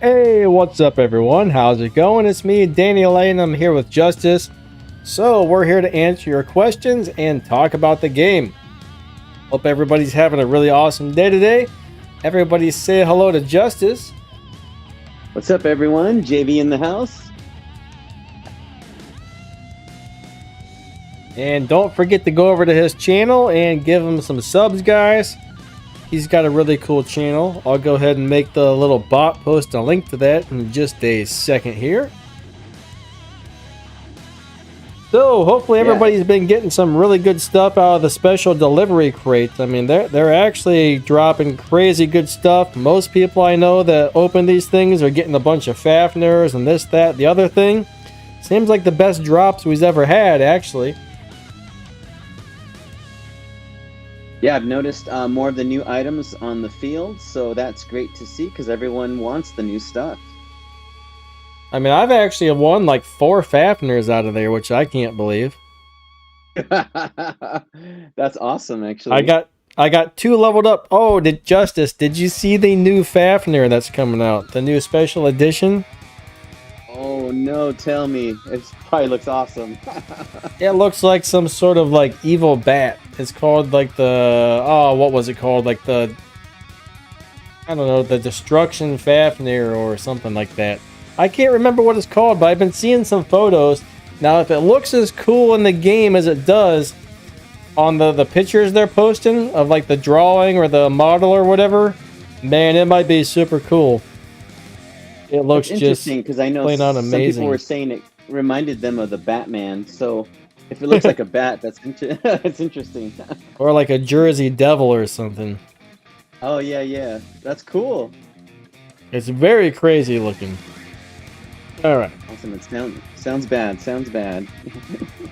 Hey, what's up everyone? How's it going? It's me, Danny Lane. I'm here with Justice. So we're here to answer your questions and talk about the game. Hope everybody's having a really awesome day today. Everybody say hello to Justice. What's up everyone? JV in the house. And don't forget to go over to his channel and give him some subs, guys. He's got a really cool channel. I'll go ahead and make the little bot post a link to that in just a second here. So hopefully everybody's been getting some really good stuff out of the special delivery crates. I mean, they're actually dropping crazy good stuff. Most people I know that open these things are getting a bunch of Fafnirs and this, that, the other thing. Seems like the best drops we've ever had, actually. Yeah, I've noticed more of the new items on the field, so that's great to see because everyone wants the new stuff. I mean, I've actually won like 4 Fafnirs out of there, which I can't believe. That's awesome, actually. I got 2 leveled up. Oh, did you see the new Fafnir that's coming out? The new special edition? Oh no, tell me. It probably looks awesome. It looks like some sort of like evil bat. It's called like the, oh, what was it called? Like the, I don't know, the Destruction Fafnir or something like that. I can't remember what it's called, but I've been seeing some photos. Now, if it looks as cool in the game as it does on the pictures they're posting of like the drawing or the model or whatever, man, it might be super cool. It looks just interesting because I know some people were saying it reminded them of the Batman. So if it looks like a bat, it's interesting. Or like a Jersey Devil or something. Oh yeah, that's cool. It's very crazy looking. All right. Awesome. It sounds bad. Sounds bad.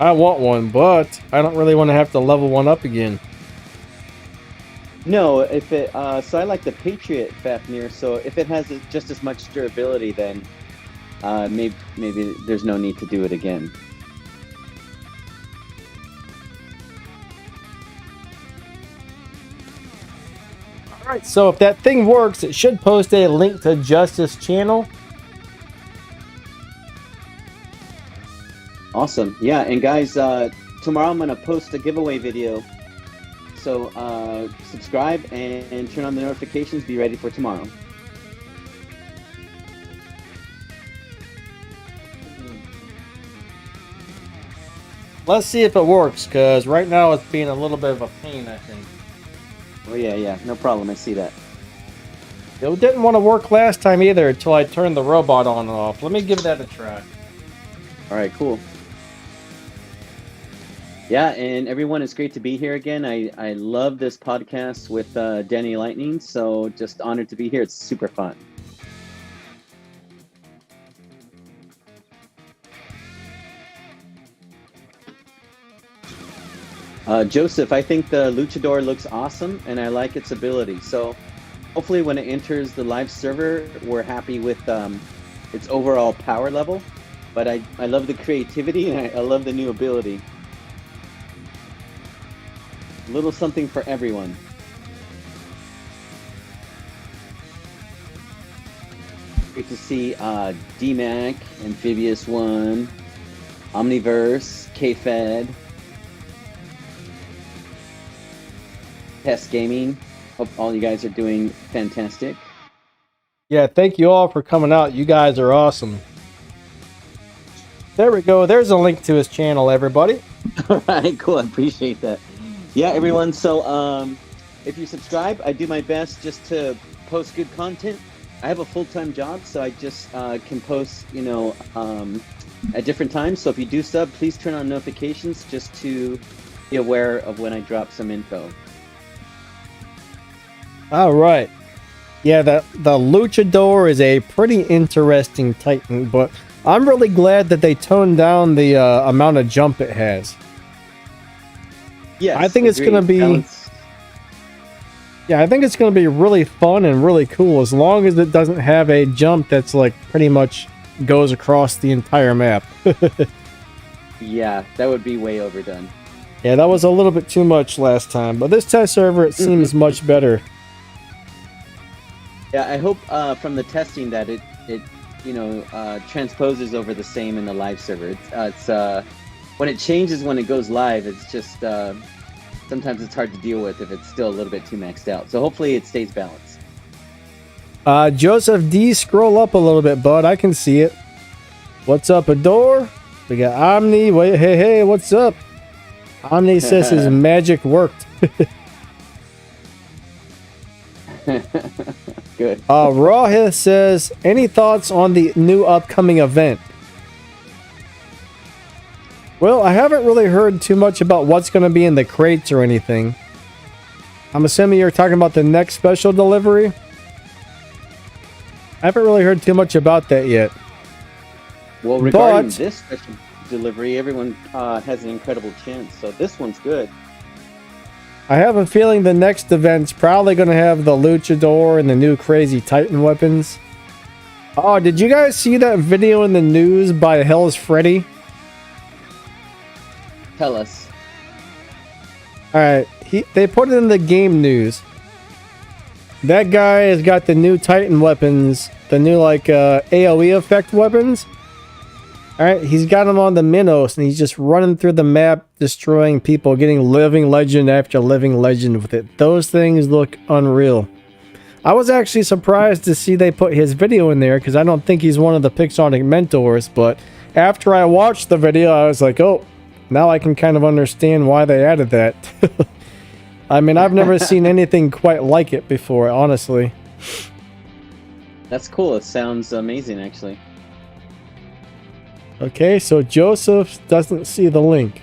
I want one, but I don't really want to have to level one up again. No, if it so I like the Patriot Fafnir. So if it has just as much durability, then maybe there's no need to do it again. All right. So if that thing works, it should post a link to Justice channel. Awesome. Yeah, and guys, tomorrow I'm gonna post a giveaway video. So subscribe and turn on the notifications. Be ready for tomorrow. Let's see if it works, because right now it's being a little bit of a pain, I think. Oh yeah, no problem. I see that. It didn't want to work last time either until I turned the robot on and off. Let me give that a try. All right, cool. Yeah, and everyone, it's great to be here again. I love this podcast with Danny Lightning, so just honored to be here. It's super fun. Joseph, I think the Luchador looks awesome, and I like its ability. So hopefully when it enters the live server, we're happy with its overall power level. But I love the creativity, and I love the new ability. Little something for everyone. Great to see DMAC, Amphibious One, Omniverse, K-Fed, Test Gaming. Hope all you guys are doing fantastic. Yeah, thank you all for coming out. You guys are awesome. There we go. There's a link to his channel, everybody. All right, cool. I appreciate that. Yeah, everyone. So if you subscribe, I do my best just to post good content. I have a full-time job, so I just can post, at different times. So if you do sub, please turn on notifications just to be aware of when I drop some info. All right. Yeah, the Luchador is a pretty interesting Titan, but I'm really glad that they toned down the amount of jump it has. Yes, I think it's going to be... Yeah, I think it's going to be really fun and really cool as long as it doesn't have a jump that's like pretty much goes across the entire map. Yeah, that would be way overdone. Yeah, that was a little bit too much last time, but this test server, it seems much better. Yeah, I hope from the testing that it transposes over the same in the live server. It's when it changes when it goes live, it's just sometimes it's hard to deal with if it's still a little bit too maxed out. So hopefully it stays balanced. Joseph D, scroll up a little bit, bud. I can see it. What's up, Adore? We got Omni. Wait, hey, what's up? Omni says his magic worked. Good. Rawhith says, any thoughts on the new upcoming event? Well, I haven't really heard too much about what's going to be in the crates or anything. I'm assuming you're talking about the next special delivery? I haven't really heard too much about that yet. Well, regarding this special delivery, everyone has an incredible chance, so this one's good. I have a feeling the next event's probably going to have the Luchador and the new crazy Titan weapons. Oh, did you guys see that video in the news by Hell's Freddy? Tell us. Alright, they put it in the game news. That guy has got the new Titan weapons, the new AoE effect weapons. Alright, he's got them on the Minos, and he's just running through the map, destroying people, getting living legend after living legend with it. Those things look unreal. I was actually surprised to see they put his video in there, because I don't think he's one of the Pixonic mentors, but after I watched the video, I was like, oh, now I can kind of understand why they added that. I mean, I've never seen anything quite like it before, honestly. That's cool. It sounds amazing, actually. Okay, so Joseph doesn't see the link.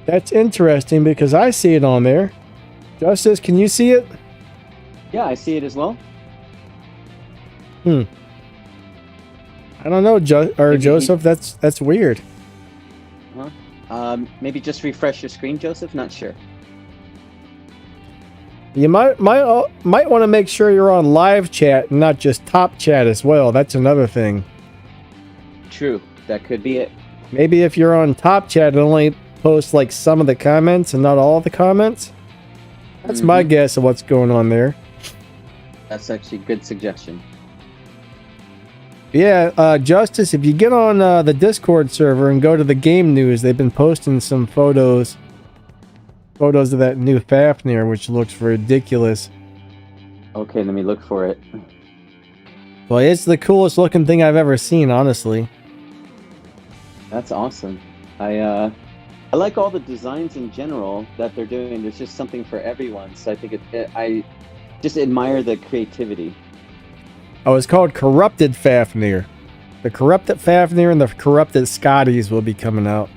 That's interesting because I see it on there. Justice, can you see it? Yeah, I see it as well. I don't know, Joseph. That's weird. Huh? Maybe just refresh your screen, Joseph. Not sure. You might want to make sure you're on live chat and not just top chat as well. That's another thing. True, that could be it. Maybe if you're on top chat, it only posts like some of the comments and not all the comments. That's my guess of what's going on there. That's actually a good suggestion. Yeah, Justice, if you get on the Discord server and go to the game news, they've been posting some photos of that new Fafnir, which looks ridiculous. Okay, let me look for it. Well, it's the coolest looking thing I've ever seen, honestly. That's awesome. I like all the designs in general that they're doing. There's just something for everyone. So I think I just admire the creativity. Oh, it's called Corrupted Fafnir. The Corrupted Fafnir and the Corrupted Scotties will be coming out.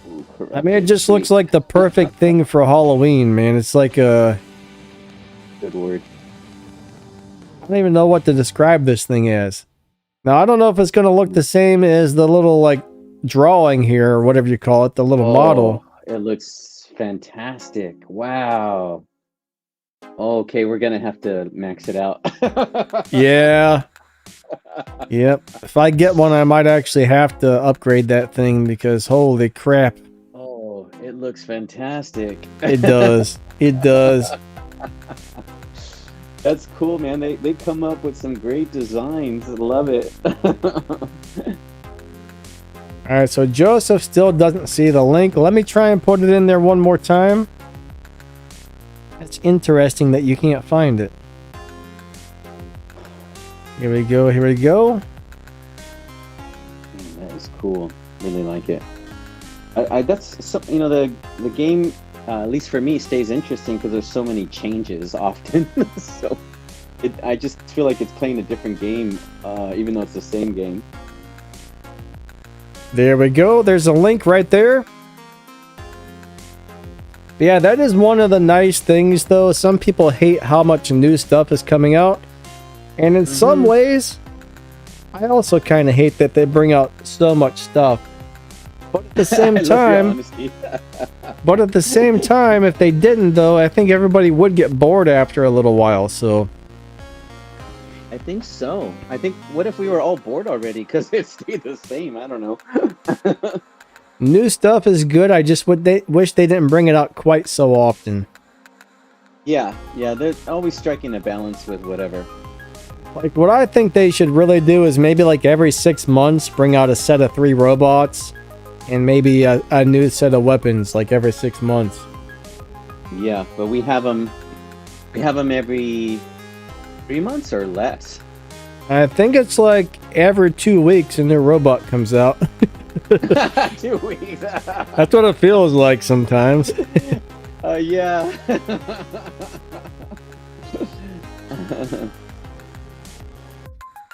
Ooh, I mean, it just looks like the perfect thing for Halloween, man. It's like a... Good word. I don't even know what to describe this thing as. Now, I don't know if it's going to look the same as the little, drawing here, or whatever you call it, the little model. It looks fantastic. Wow. Okay, we're going to have to max it out. Yeah. Yep. If I get one, I might actually have to upgrade that thing because holy crap. Oh, it looks fantastic. It does. It does. That's cool, man. They come up with some great designs. I love it. Alright, so Joseph still doesn't see the link. Let me try and put it in there one more time. It's interesting that you can't find it. Here we go, here we go. That is cool. Really like it. That's something, the game, at least for me, stays interesting because there's so many changes often. So I just feel like it's playing a different game, even though it's the same game. There we go. There's a link right there. Yeah, that is one of the nice things, though. Some people hate how much new stuff is coming out. And in some ways, I also kind of hate that they bring out so much stuff. But at the same time, if they didn't, though, I think everybody would get bored after a little while, so... I think so. I think, what if we were all bored already because it stayed the same? I don't know. New stuff is good. I just wish they didn't bring it out quite so often. Yeah, they're always striking a balance with whatever. Like, what I think they should really do is maybe like every 6 months bring out a set of 3 robots and maybe a new set of weapons like every 6 months. Yeah, but we have them every 3 months or less. I think it's like every 2 weeks a new robot comes out. 2 weeks. That's what it feels like sometimes. Yeah.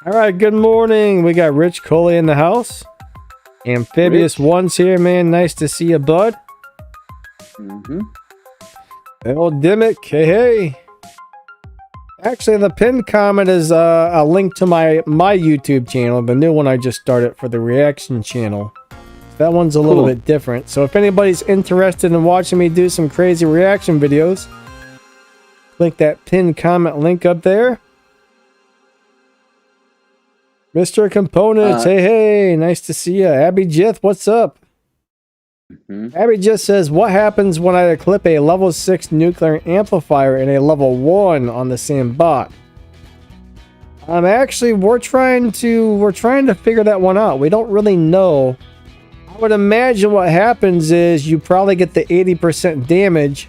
All right, good morning. We got Rich Coley in the house. Amphibious One's here, man. Nice to see you, bud. Mm-hmm. Old Dimmick, hey. Actually, the pinned comment is a link to my YouTube channel, the new one I just started for the reaction channel. That one's a little bit different. So if anybody's interested in watching me do some crazy reaction videos, click that pinned comment link up there. Mr. Components, hey, nice to see you. Abby Jith, what's up? Mm-hmm. Abby just says, what happens when I clip a level 6 nuclear amplifier and a level 1 on the same bot? Actually, we're trying to figure that one out. We don't really know. I would imagine what happens is you probably get the 80% damage,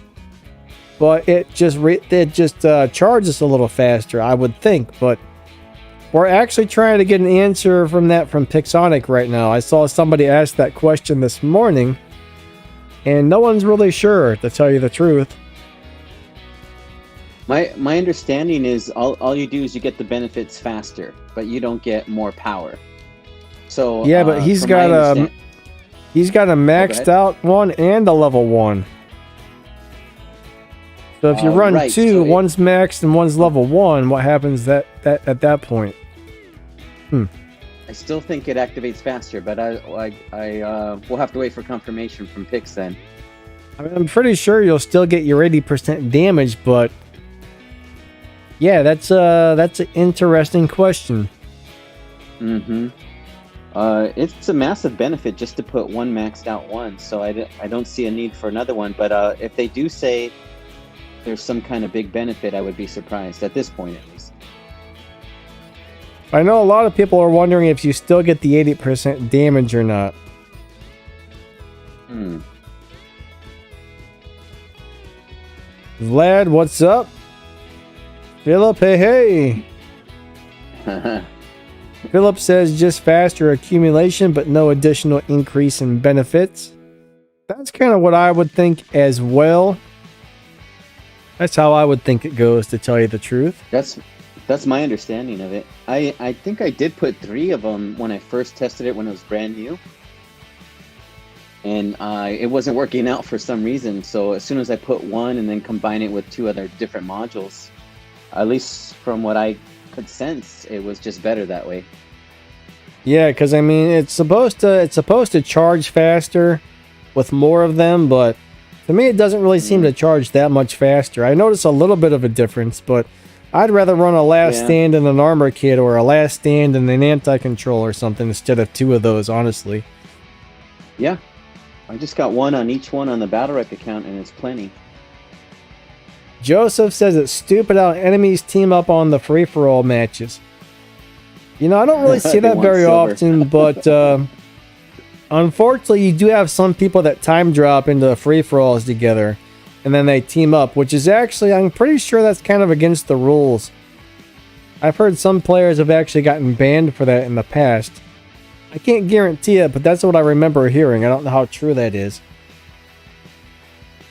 but it just charges a little faster, I would think, but we're actually trying to get an answer from Pixonic right now. I saw somebody ask that question this morning, and no one's really sure, to tell you the truth. My understanding is all you do is you get the benefits faster, but you don't get more power. So yeah, but he's got a maxed out one and a level 1. So if you run 2, so one's maxed and one's level 1, what happens at that point? I still think it activates faster, but we'll have to wait for confirmation from Pix then. I mean, I'm pretty sure you'll still get your 80% damage, but yeah, that's an interesting question. Mm-hmm. It's a massive benefit just to put one maxed out one, so I don't see a need for another one. But if they do say there's some kind of big benefit, I would be surprised at this point, at least. I know a lot of people are wondering if you still get the 80% damage or not. Vlad, what's up? Philip, hey. Philip says just faster accumulation, but no additional increase in benefits. That's kind of what I would think as well. That's how I would think it goes, to tell you the truth. That's my understanding of it. I think I did put 3 of them when I first tested it when it was brand new. And it wasn't working out for some reason. So as soon as I put 1 and then combine it with 2 other different modules, at least from what I could sense, it was just better that way. Yeah, because I mean, it's supposed to charge faster with more of them, but to me, it doesn't really seem to charge that much faster. I notice a little bit of a difference, but I'd rather run a last stand and an armor kit, or a last stand and an anti-control or something, instead of 2 of those, honestly. Yeah, I just got 1 on each one on the Battle Rec account, and it's plenty. Joseph says it's stupid how enemies team up on the free-for-all matches. You know, I don't really see that very often, but unfortunately, you do have some people that time drop into free-for-alls together, and then they team up, which is actually, I'm pretty sure that's kind of against the rules. I've heard some players have actually gotten banned for that in the past. I can't guarantee it, but that's what I remember hearing. I don't know how true that is.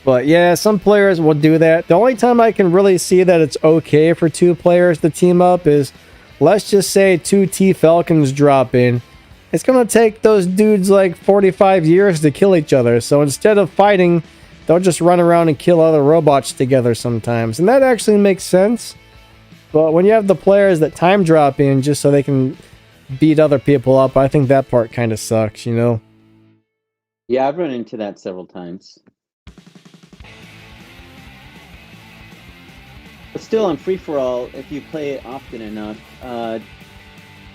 But yeah, some players will do that. The only time I can really see that it's okay for 2 players to team up is, let's just say 2 T-Falcons drop in. It's going to take those dudes like 45 years to kill each other. So instead of fighting, they'll just run around and kill other robots together sometimes. And that actually makes sense. But when you have the players that time drop in just so they can beat other people up, I think that part kind of sucks, you know? Yeah, I've run into that several times. But still, on free-for-all, if you play it often enough,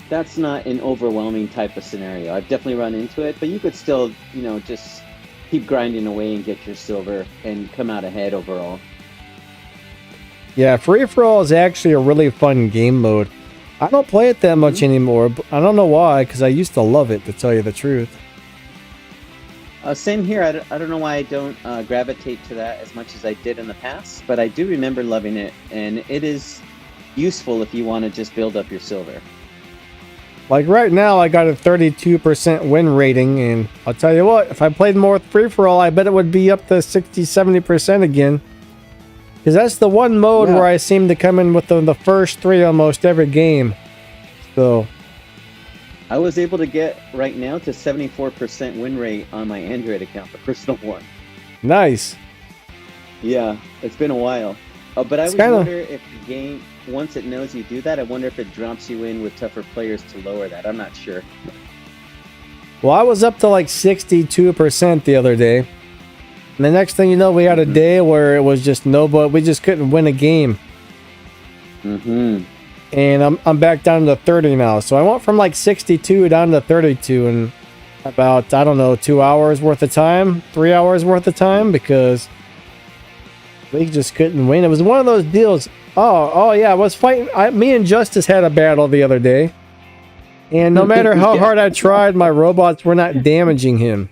that's not an overwhelming type of scenario. I've definitely run into it, but you could still, you know, just keep grinding away and get your silver and come out ahead overall. Yeah, free-for-all is actually a really fun game mode. I don't play it that much anymore. But I don't know why, because I used to love it, to tell you the truth. Same here. I don't know why I don't gravitate to that as much as I did in the past, but I do remember loving it, and it is useful if you want to just build up your silver. Like right now, I got a 32% win rating, and I'll tell you what, if I played more free-for-all, I bet it would be up to 60, 70% again. Because that's the one mode where I seem to come in with the first 3 almost every game. So I was able to get right now to 74% win rate on my Android account, the personal one. Nice. Yeah, it's been a while. But I always wonder if the game, once it knows you do that, I wonder if it drops you in with tougher players to lower that. I'm not sure. Well, I was up to like 62% the other day. And the next thing you know, we had a day where it was just nobody. We just couldn't win a game. And I'm back down to 30 now. So I went from like 62 down to 32 in about, I don't know, 2 hours worth of time, 3 hours worth of time, because we just couldn't win. It was one of those deals. Oh yeah, I was fighting. Me and Justice had a battle the other day. And no matter how hard I tried, my robots were not damaging him.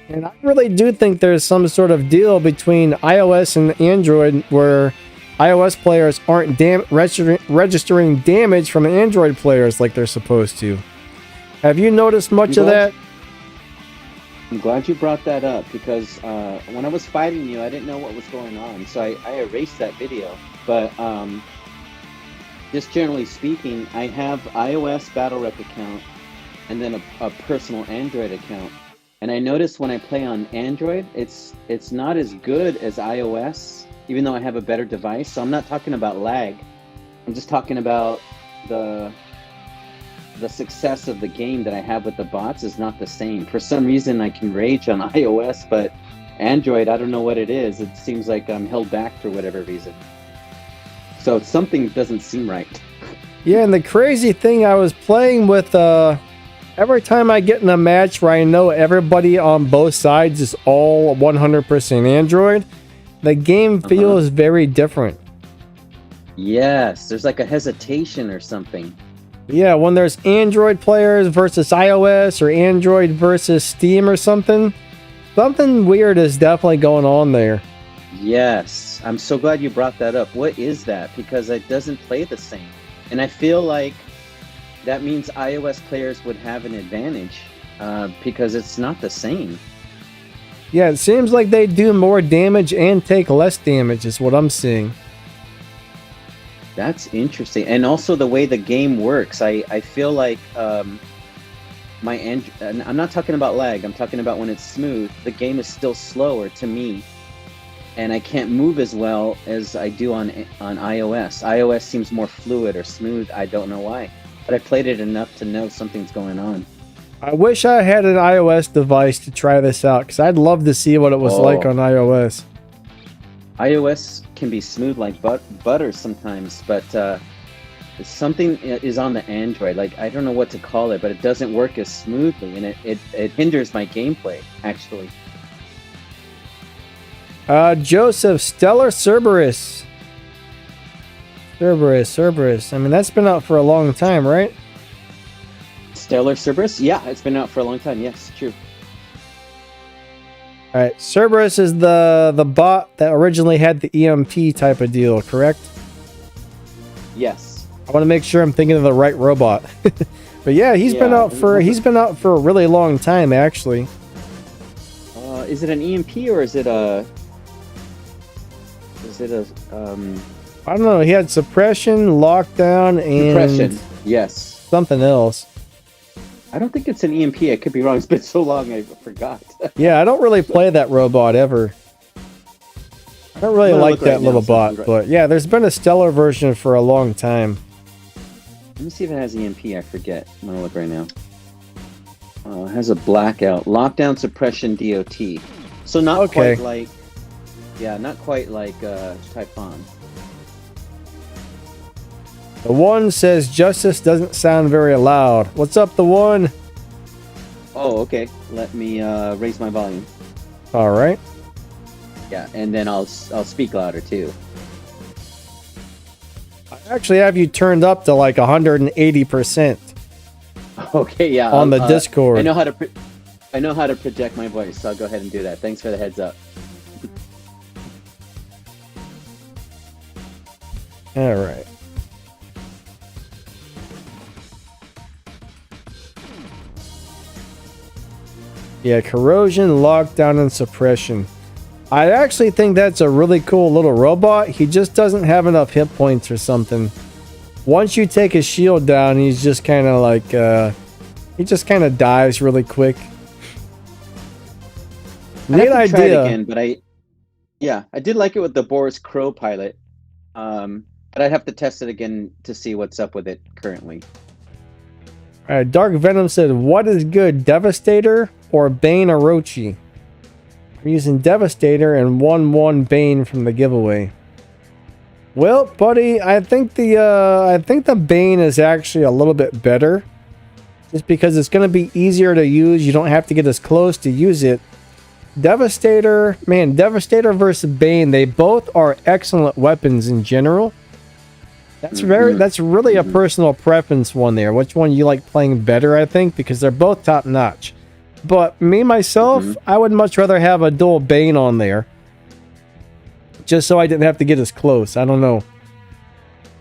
And I really do think there's some sort of deal between iOS and Android where iOS players aren't registering damage from Android players like they're supposed to. Have you noticed much of that? I'm glad you brought that up, because when I was fighting you, I didn't know what was going on. So I erased that video. But just generally speaking, I have iOS Battle Rep account and then a personal Android account. And I noticed when I play on Android, it's not as good as iOS, even though I have a better device. So I'm not talking about lag. I'm just talking about the success of the game that I have with the bots is not the same. For some reason, I can rage on iOS, but Android, I don't know what it is. It seems like I'm held back for whatever reason. So something doesn't seem right. Yeah, and the crazy thing, I was playing with... every time I get in a match where I know everybody on both sides is all 100% Android, the game feels very different. Yes, there's like a hesitation or something. Yeah, when there's Android players versus iOS or Android versus Steam or something weird is definitely going on there. Yes, I'm so glad you brought that up. What is that? Because it doesn't play the same. And I feel like that means iOS players would have an advantage because it's not the same. Yeah, it seems like they do more damage and take less damage is what I'm seeing. That's interesting. And also the way the game works. I feel like I'm not talking about lag. I'm talking about when it's smooth. The game is still slower to me. And I can't move as well as I do on iOS. iOS seems more fluid or smooth. I don't know why. But I played it enough to know something's going on. I wish I had an iOS device to try this out, because I'd love to see what it was like on iOS. iOS can be smooth like butter sometimes, but something is on the Android. Like, I don't know what to call it, but it doesn't work as smoothly, and it hinders my gameplay, actually. Joseph, Stellar Cerberus. Cerberus. I mean, that's been out for a long time, right? Stellar Cerberus? Yeah, it's been out for a long time. Yes, true. All right, Cerberus is the bot that originally had the EMP type of deal, correct? Yes. I want to make sure I'm thinking of the right robot. But yeah, he's been out for a really long time, actually. Is it an EMP or is it a? I don't know. He had suppression, lockdown, and suppression. Yes. Something else. I don't think it's an EMP. I could be wrong. It's been so long, I forgot. Yeah, I don't really play that robot ever. I don't really like that little bot, but yeah, there's been a stellar version for a long time. Let me see if it has EMP. I forget. I'm gonna look right now. It has a blackout, lockdown, suppression, DOT. So not quite like, not quite like Typhon. The one says Justice doesn't sound very loud. What's up, the one? Oh, okay. Let me raise my volume. All right. Yeah, and then I'll speak louder too. I Actually have you turned up to like 180%. Okay, yeah. On the Discord. I know how to project my voice, so I'll go ahead and do that. Thanks for the heads up. All right. Yeah, corrosion, lockdown, and suppression. I actually think that's a really cool little robot. He just doesn't have enough hit points or something. Once you take his shield down, he's just kind of like, he just kind of dies really quick. Neat idea. Try it again, but I did like it with the Boris Crow pilot. But I'd have to test it again to see what's up with it currently. All right, Dark Venom said, "What is good, Devastator or Bane Orochi?" I'm using Devastator and 1/1 Bane from the giveaway. Well, buddy, I think the Bane is actually a little bit better, just because it's going to be easier to use. You don't have to get as close to use it. Devastator, man, Devastator versus Bane, they both are excellent weapons in general. That's really a personal preference one there. Which one you like playing better, I think, because they're both top notch. But me, myself, I would much rather have a dual Bane on there. Just so I didn't have to get as close. I don't know.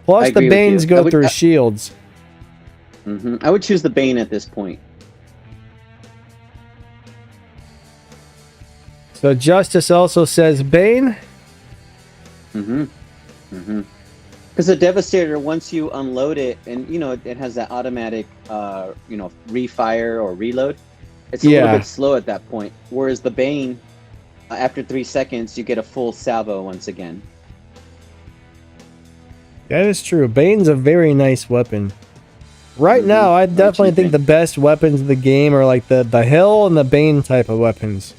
Plus, the Banes go through shields. I would choose the Bane at this point. So Justice also says Bane. Because the Devastator, once you unload it, and it has that automatic, refire or reload. It's a little bit slow at that point. Whereas the Bane, after 3 seconds, you get a full salvo once again. That is true. Bane's a very nice weapon. Right now, I definitely think the best weapons in the game are like the Hell and the Bane type of weapons.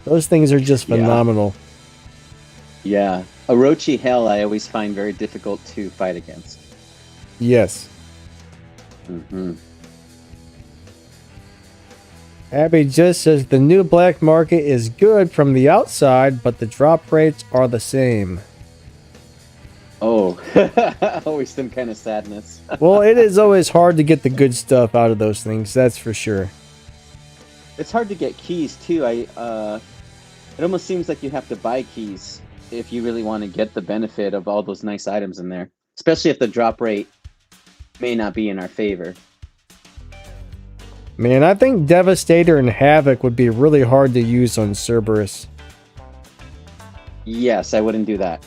Those things are just phenomenal. Yeah. Orochi Hell I always find very difficult to fight against. Yes. Abby just says the new black market is good from the outside, but the drop rates are the same. Oh, always some kind of sadness. Well, it is always hard to get the good stuff out of those things, that's for sure. It's hard to get keys too. It almost seems like you have to buy keys if you really want to get the benefit of all those nice items in there, especially if the drop rate may not be in our favor. Man, I think Devastator and Havoc would be really hard to use on Cerberus. Yes, I wouldn't do that.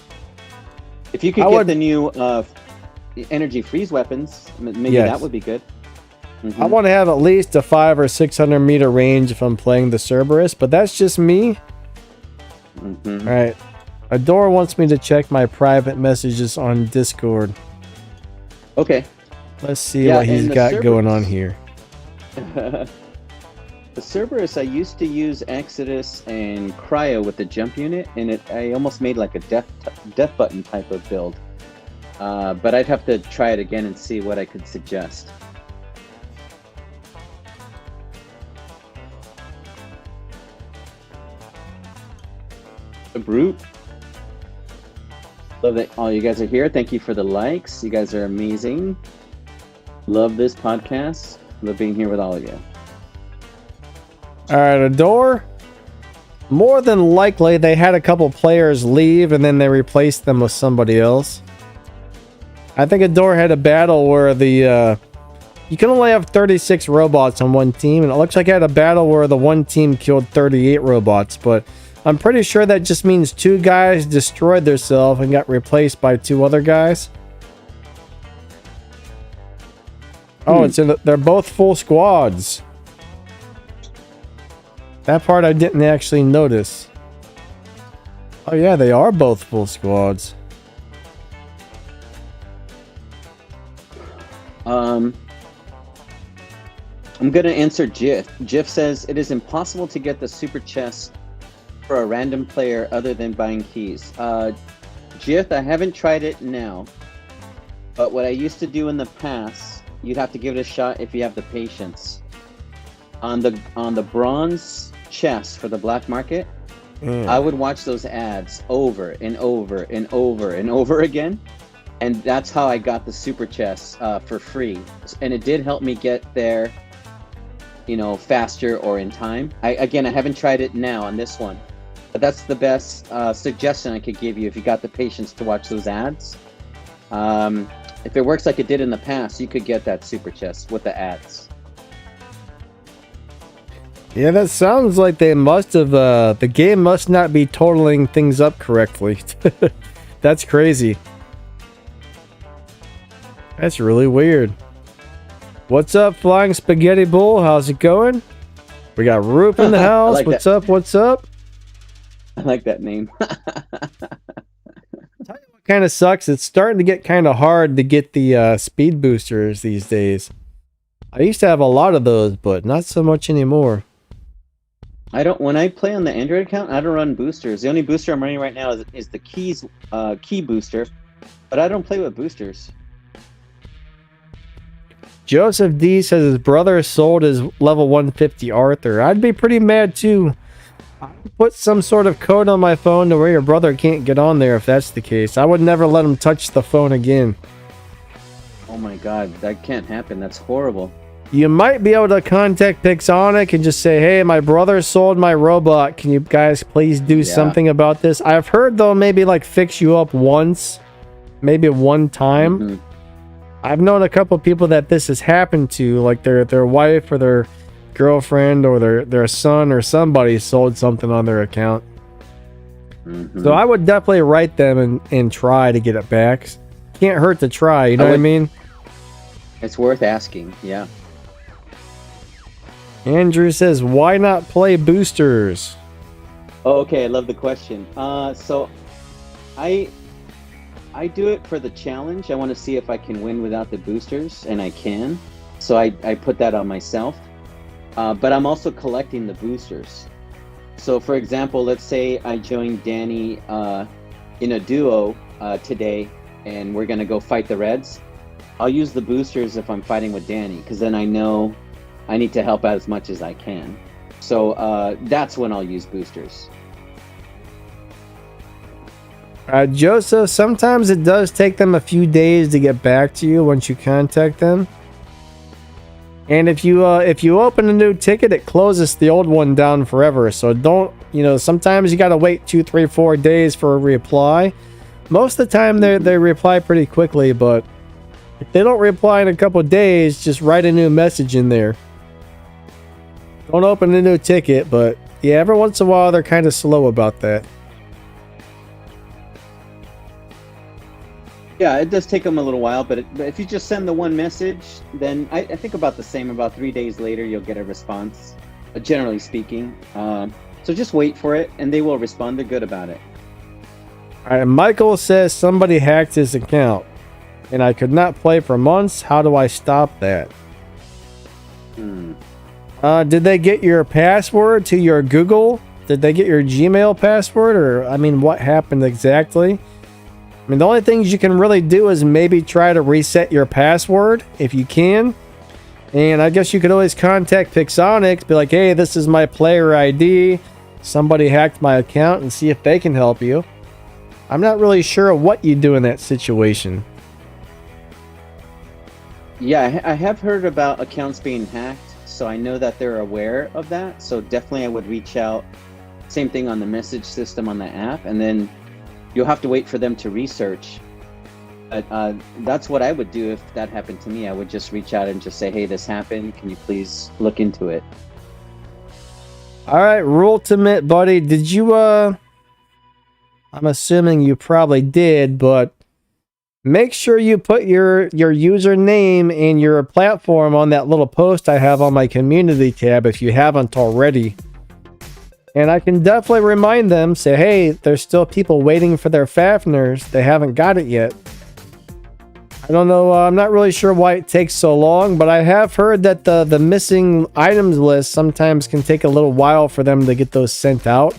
If you could get the new energy freeze weapons, maybe that would be good. I want to have at least a 500 or 600 meter range if I'm playing the Cerberus, but that's just me. Alright. Adore wants me to check my private messages on Discord. Okay. Let's see what he's got going on here. The Cerberus, I used to use Exodus and Cryo with the jump unit, and I almost made like a death button type of build. But I'd have to try it again and see what I could suggest. The Brute. Love that all you guys are here. Thank you for the likes. You guys are amazing. Love this podcast. Love being here with all of you. Alright, Adore. More than likely, they had a couple players leave and then they replaced them with somebody else. I think Adore had a battle where you can only have 36 robots on one team, and it looks like I had a battle where the one team killed 38 robots, but I'm pretty sure that just means 2 guys destroyed themselves and got replaced by 2 other guys. Oh, they're both full squads. That part I didn't actually notice. Oh yeah, they are both full squads. I'm gonna answer Jiff. Jiff says it is impossible to get the super chest for a random player other than buying keys. Jiff, I haven't tried it now, but what I used to do in the past, you'd have to give it a shot if you have the patience. On the bronze chest for the black market, I would watch those ads over and over and over and over again and that's how I got the super chests for free. And it did help me get there, faster or in time. I haven't tried it now on this one, but that's the best suggestion I could give you if you got the patience to watch those ads. If it works like it did in the past, you could get that super chest with the ads. Yeah, that sounds like they must have, the game must not be totaling things up correctly. That's crazy. That's really weird. What's up, Flying Spaghetti Bull? How's it going? We got Roop in the house. Like What's that. up? What's up? I like that name. Kind of sucks. It's starting to get kind of hard to get the speed boosters these days. I used to have a lot of those, but not so much anymore. When I play on the Android account, I don't run boosters. The only booster I'm running right now is the key booster, but I don't play with boosters. Joseph D says his brother sold his level 150 Arthur. I'd be pretty mad too. Put some sort of code on my phone to where your brother can't get on there if that's the case. I would never let him touch the phone again. Oh my god, that can't happen. That's horrible. You might be able to contact Pixonic and just say, hey, my brother sold my robot. Can you guys please do something about this? I've heard they'll maybe like fix you up once, maybe one time. Mm-hmm. I've known a couple people that this has happened to, like their wife or their girlfriend or their son or somebody sold something on their account. Mm-hmm. So I would definitely write them and try to get it back. Can't hurt to try, you know what I mean? It's worth asking, yeah. Andrew says, why not play boosters? Oh, okay, I love the question. So I do it for the challenge. I want to see if I can win without the boosters, and I can. So I put that on myself. But I'm also collecting the boosters. So for example, let's say I join Danny in a duo today, and we're going to go fight the Reds. I'll use the boosters if I'm fighting with Danny, because then I know I need to help out as much as I can. So that's when I'll use boosters. Joseph, sometimes it does take them a few days to get back to you once you contact them. And if you open a new ticket, it closes the old one down forever. So don't, sometimes you got to wait 2, 3, 4 days for a reply. Most of the time they reply pretty quickly, but if they don't reply in a couple days, just write a new message in there. Don't open a new ticket, but yeah, every once in a while they're kind of slow about that. Yeah, it does take them a little while, but if you just send the one message, then I think about the same. About 3 days later, you'll get a response, generally speaking. So just wait for it, and they will respond. They're good about it. All right, Michael says somebody hacked his account, and I could not play for months. How do I stop that? Did they get your password to your Google? Did they get your Gmail password? Or, what happened exactly? The only things you can really do is maybe try to reset your password if you can. And I guess you could always contact Pixonics, be like, hey, this is my player ID. Somebody hacked my account, and see if they can help you. I'm not really sure what you do in that situation. Yeah, I have heard about accounts being hacked, so I know that they're aware of that. So definitely I would reach out. Same thing on the message system on the app, and then you'll have to wait for them to research. But that's what I would do if that happened to me. I would just reach out and just say, hey, this happened. Can you please look into it? All right, Rultimate, buddy. Did you, I'm assuming you probably did, but make sure you put your username and your platform on that little post I have on my community tab if you haven't already. And I can definitely remind them, say, hey, there's still people waiting for their Fafnirs. They haven't got it yet. I don't know. I'm not really sure why it takes so long, but I have heard that the missing items list sometimes can take a little while for them to get those sent out.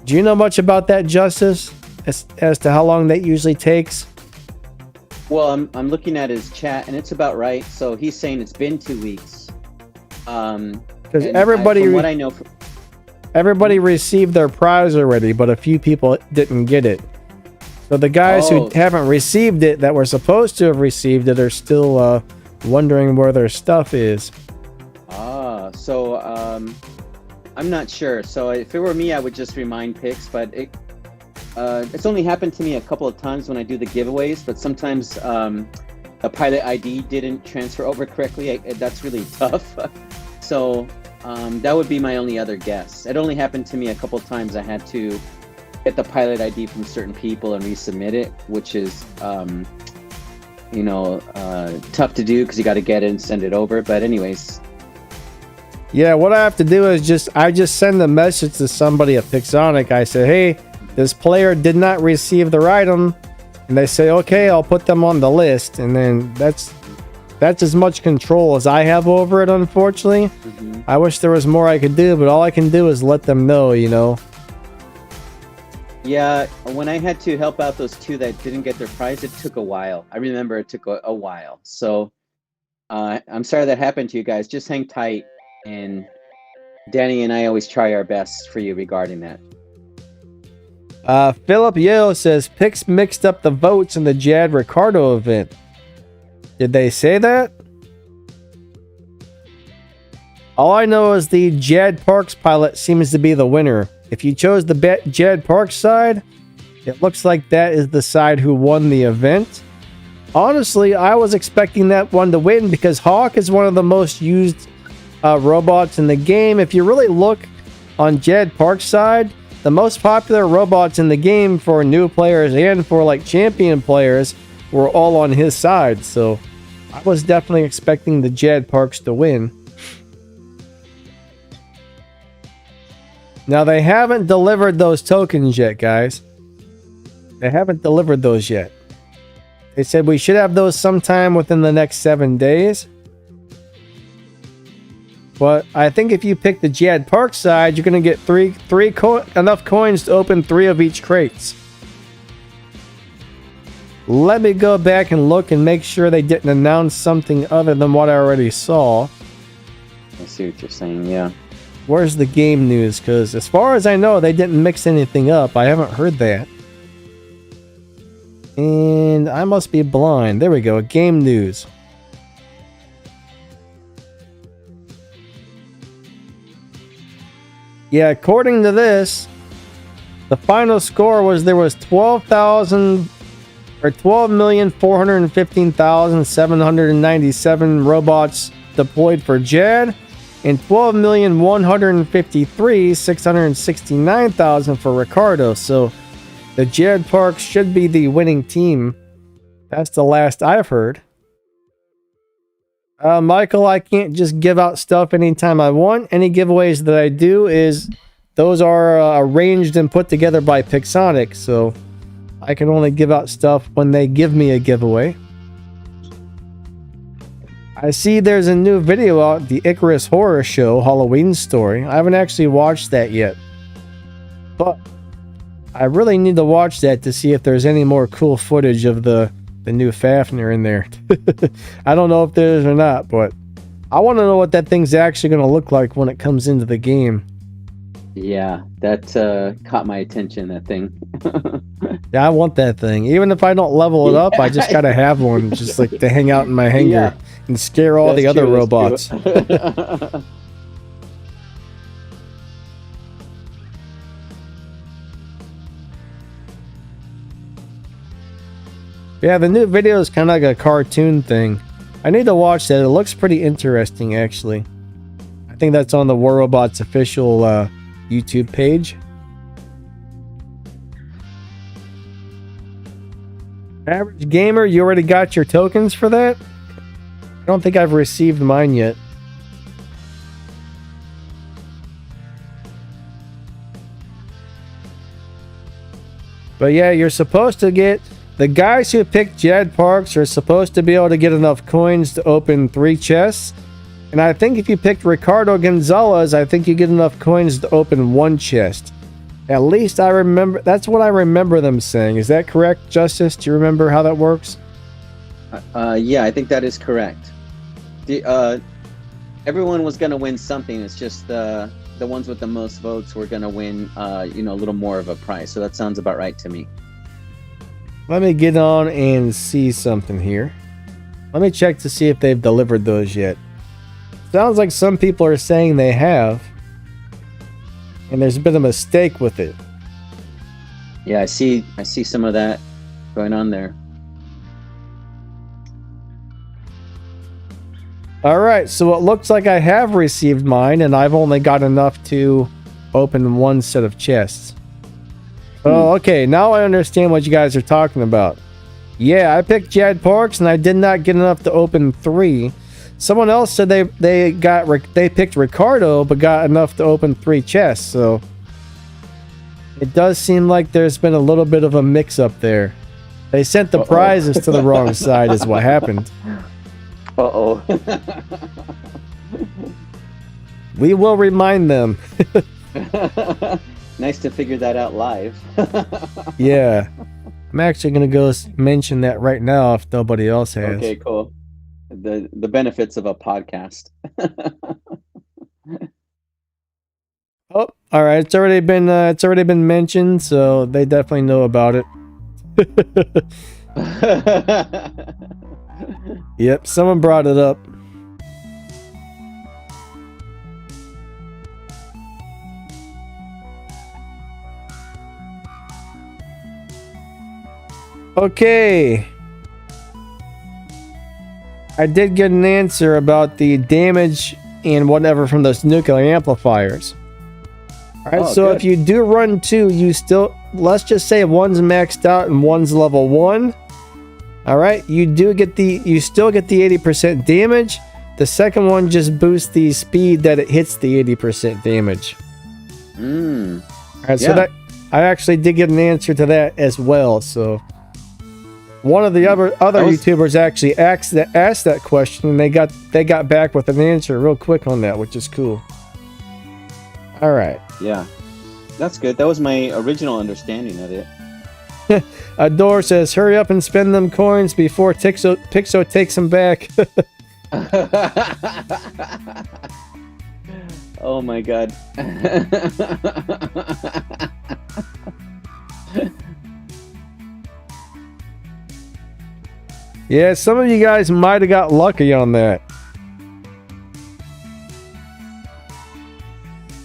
Do you know much about that, Justice, as to how long that usually takes? Well, I'm looking at his chat, and it's about right. So he's saying it's been 2 weeks. Because everybody, from what I know, everybody received their prize already, but a few people didn't get it. So the guys who Oh. haven't received it, that were supposed to have received it, are still wondering where their stuff is. So I'm not sure. So if it were me, I would just remind picks, but it's only happened to me a couple of times when I do the giveaways, but sometimes the pilot ID didn't transfer over correctly. That's really tough. So that would be my only other guess. It only happened to me a couple of times. I had to get the pilot ID from certain people and resubmit it, which is tough to do because you got to get it and send it over. But anyways. Yeah, what I have to do is I just send a message to somebody at Pixonic. I say, hey, this player did not receive their item. And they say, okay, I'll put them on the list. And then that's as much control as I have over it, unfortunately. Mm-hmm. I wish there was more I could do, but all I can do is let them know, you know. Yeah, when I had to help out those two that didn't get their prize, it took a while. I remember it took a while. So I'm sorry that happened to you guys. Just hang tight. And Danny and I always try our best for you regarding that. Philip Yo says Pix mixed up the votes in the Jad Ricardo event. Did they say that? All I know is the Jad Parks pilot seems to be the winner. If you chose the Jad Parks side, it looks like that is the side who won the event. Honestly, I was expecting that one to win because Hawk is one of the most used robots in the game. If you really look on Jad Park's side, the most popular robots in the game for new players and for like champion players were all on his side. So I was definitely expecting the Jad Parks to win. Now they haven't delivered those tokens yet, guys. They haven't delivered those yet. They said we should have those sometime within the next 7 days. But I think if you pick the Jad Park side, you're going to get enough coins to open 3 of each crates. Let me go back and look and make sure they didn't announce something other than what I already saw. I see what you're saying, yeah. Where's the game news? Because as far as I know, they didn't mix anything up. I haven't heard that. And I must be blind. There we go. Game news. Yeah, according to this, the final score was there was 12,415,797 robots deployed for Jad, and 12,153,669,000 for Ricardo. So the Jad Parks should be the winning team. That's the last I've heard. Michael, I can't just give out stuff anytime I want. Any giveaways that I do those are arranged and put together by Pixonic, so I can only give out stuff when they give me a giveaway. I see there's a new video out, the Icarus Horror Show Halloween story. I haven't actually watched that yet, but I really need to watch that to see if there's any more cool footage of the new Fafnir in there. I don't know if there is or not, but I want to know what that thing's actually going to look like when it comes into the game. Yeah, that caught my attention, that thing. Yeah, I want that thing. Even if I don't level it up, I just got to have one just like to hang out in my hangar and scare all the other robots. Yeah, the new video is kind of like a cartoon thing. I need to watch that. It looks pretty interesting, actually. I think that's on the War Robots official YouTube page. Average Gamer, you already got your tokens for that? I don't think I've received mine yet. But yeah, you're supposed to get... The guys who pick Jad Parks are supposed to be able to get enough coins to open 3 chests. And I think if you picked Ricardo Gonzalez, I think you get enough coins to open 1 chest. At least I remember, that's what I remember them saying. Is that correct, Justice? Do you remember how that works? Yeah, I think that is correct. Everyone was going to win something. It's just the ones with the most votes were going to win, a little more of a prize. So that sounds about right to me. Let me get on and see something here. Let me check to see if they've delivered those yet. Sounds like some people are saying they have. And there's been a mistake with it. Yeah, I see some of that going on there. Alright, so it looks like I have received mine, and I've only got enough to open one set of chests. Oh, okay, now I understand what you guys are talking about. Yeah, I picked Jad Parks, and I did not get enough to open 3. Someone else said they picked Ricardo, but got enough to open 3 chests, so... It does seem like there's been a little bit of a mix-up there. They sent the prizes to the wrong side is what happened. Uh-oh. We will remind them. Nice to figure that out live. Yeah. I'm actually going to go mention that right now if nobody else has. Okay, cool. The benefits of a podcast. Oh, all right. It's already been mentioned, so they definitely know about it. Yep, someone brought it up. Okay. I did get an answer about the damage and whatever from those nuclear amplifiers. Alright, so good. If you do run 2, you still, let's just say one's maxed out and one's level 1. Alright, you still get the 80% damage. The second one just boosts the speed that it hits the 80% damage. Alright, so that I actually did get an answer to that as well, so one of the other YouTubers actually asked that question, and they got back with an answer real quick on that, which is cool. All right. Yeah, that's good. That was my original understanding of it. Adore says, "Hurry up and spend them coins before Pixo takes them back." Oh my god. Yeah, some of you guys might have got lucky on that.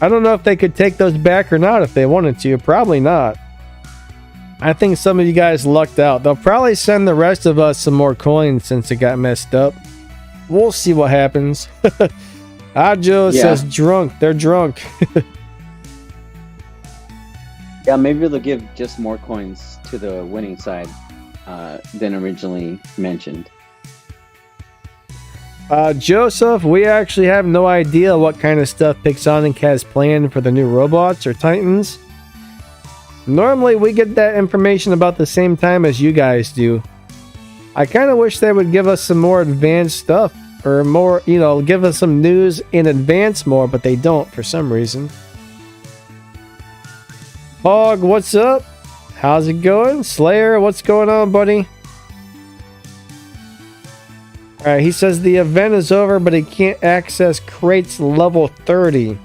I don't know if they could take those back or not if they wanted to. Probably not. I think some of you guys lucked out. They'll probably send the rest of us some more coins since it got messed up. We'll see what happens. Ajo says drunk. They're drunk. Yeah, maybe they'll give just more coins to the winning side than originally mentioned. Joseph, we actually have no idea what kind of stuff Pixonic has planned for the new robots or Titans. Normally, we get that information about the same time as you guys do. I kind of wish they would give us some more advanced stuff, or more, give us some news in advance more, but they don't for some reason. Hog, what's up? How's it going? Slayer, what's going on, buddy? Alright, he says the event is over, but he can't access crates level 30.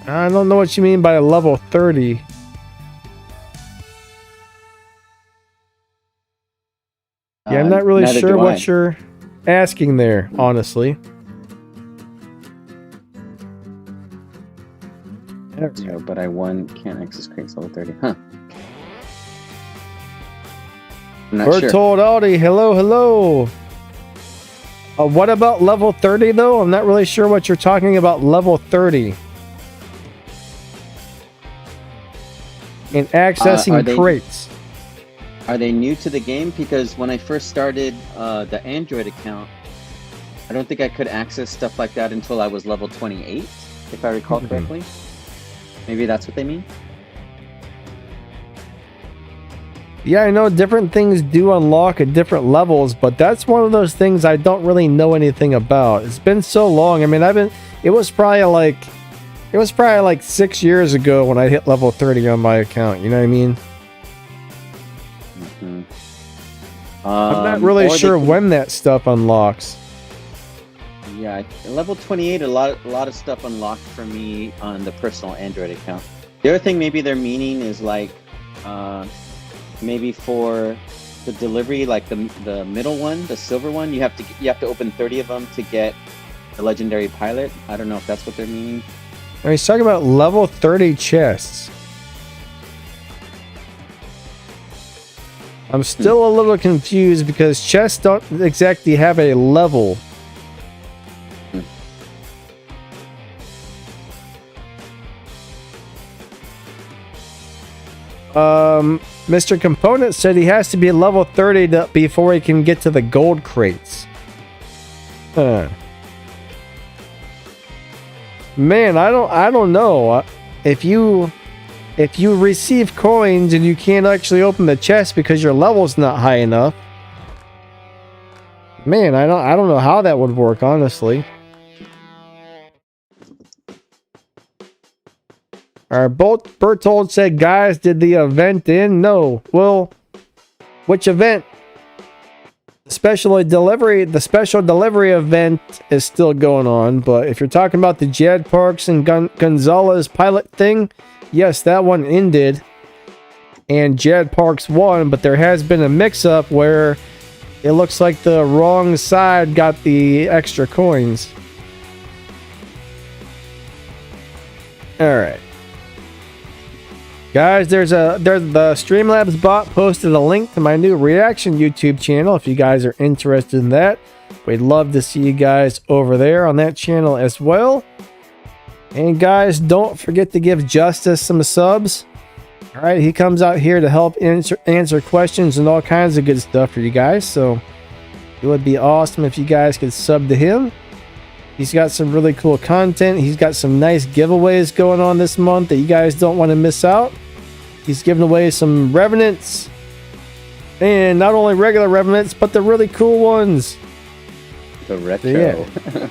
I don't know what you mean by level 30. Yeah, I'm not really sure what you're asking there, honestly. So, but I can't access crates level 30. Huh. Bertold Aldi, hello. What about level 30 though? I'm not really sure what you're talking about level 30. And accessing crates. Are they new to the game? Because when I first started the Android account, I don't think I could access stuff like that until I was level 28, if I recall correctly. Maybe that's what they mean? Yeah, I know different things do unlock at different levels, but that's one of those things I don't really know anything about. It's been so long. I mean, it was probably like 6 years ago when I hit level 30 on my account, you know what I mean? Mm-hmm. I'm not really sure when that stuff unlocks. Yeah, level 28, a lot of stuff unlocked for me on the personal Android account. The other thing maybe they're meaning is like maybe for the delivery, like the middle one, the silver one, you have to open 30 of them to get the legendary pilot. I don't know if that's what they're meaning. He's talking about level 30 chests. I'm still a little confused because chests don't exactly have a level. Mr. Component said he has to be level 30 before he can get to the gold crates. Man, I don't know. If you receive coins and you can't actually open the chest because your level's not high enough. Man, I don't know how that would work, honestly. Bertold said, guys, did the event end? No. Well, which event? The special delivery event is still going on, but if you're talking about the Jed Parks and Gonzalez pilot thing, yes, that one ended. And Jed Parks won, but there has been a mix-up where it looks like the wrong side got the extra coins. Alright. Guys, there's the Streamlabs bot posted a link to my new reaction YouTube channel if you guys are interested in that. We'd love to see you guys over there on that channel as well. And guys, don't forget to give Justice some subs. Alright, he comes out here to help answer questions and all kinds of good stuff for you guys. So it would be awesome if you guys could sub to him. He's got some really cool content. He's got some nice giveaways going on this month that you guys don't want to miss out. He's giving away some Revenants. And not only regular Revenants, but the really cool ones. The retro. Yeah.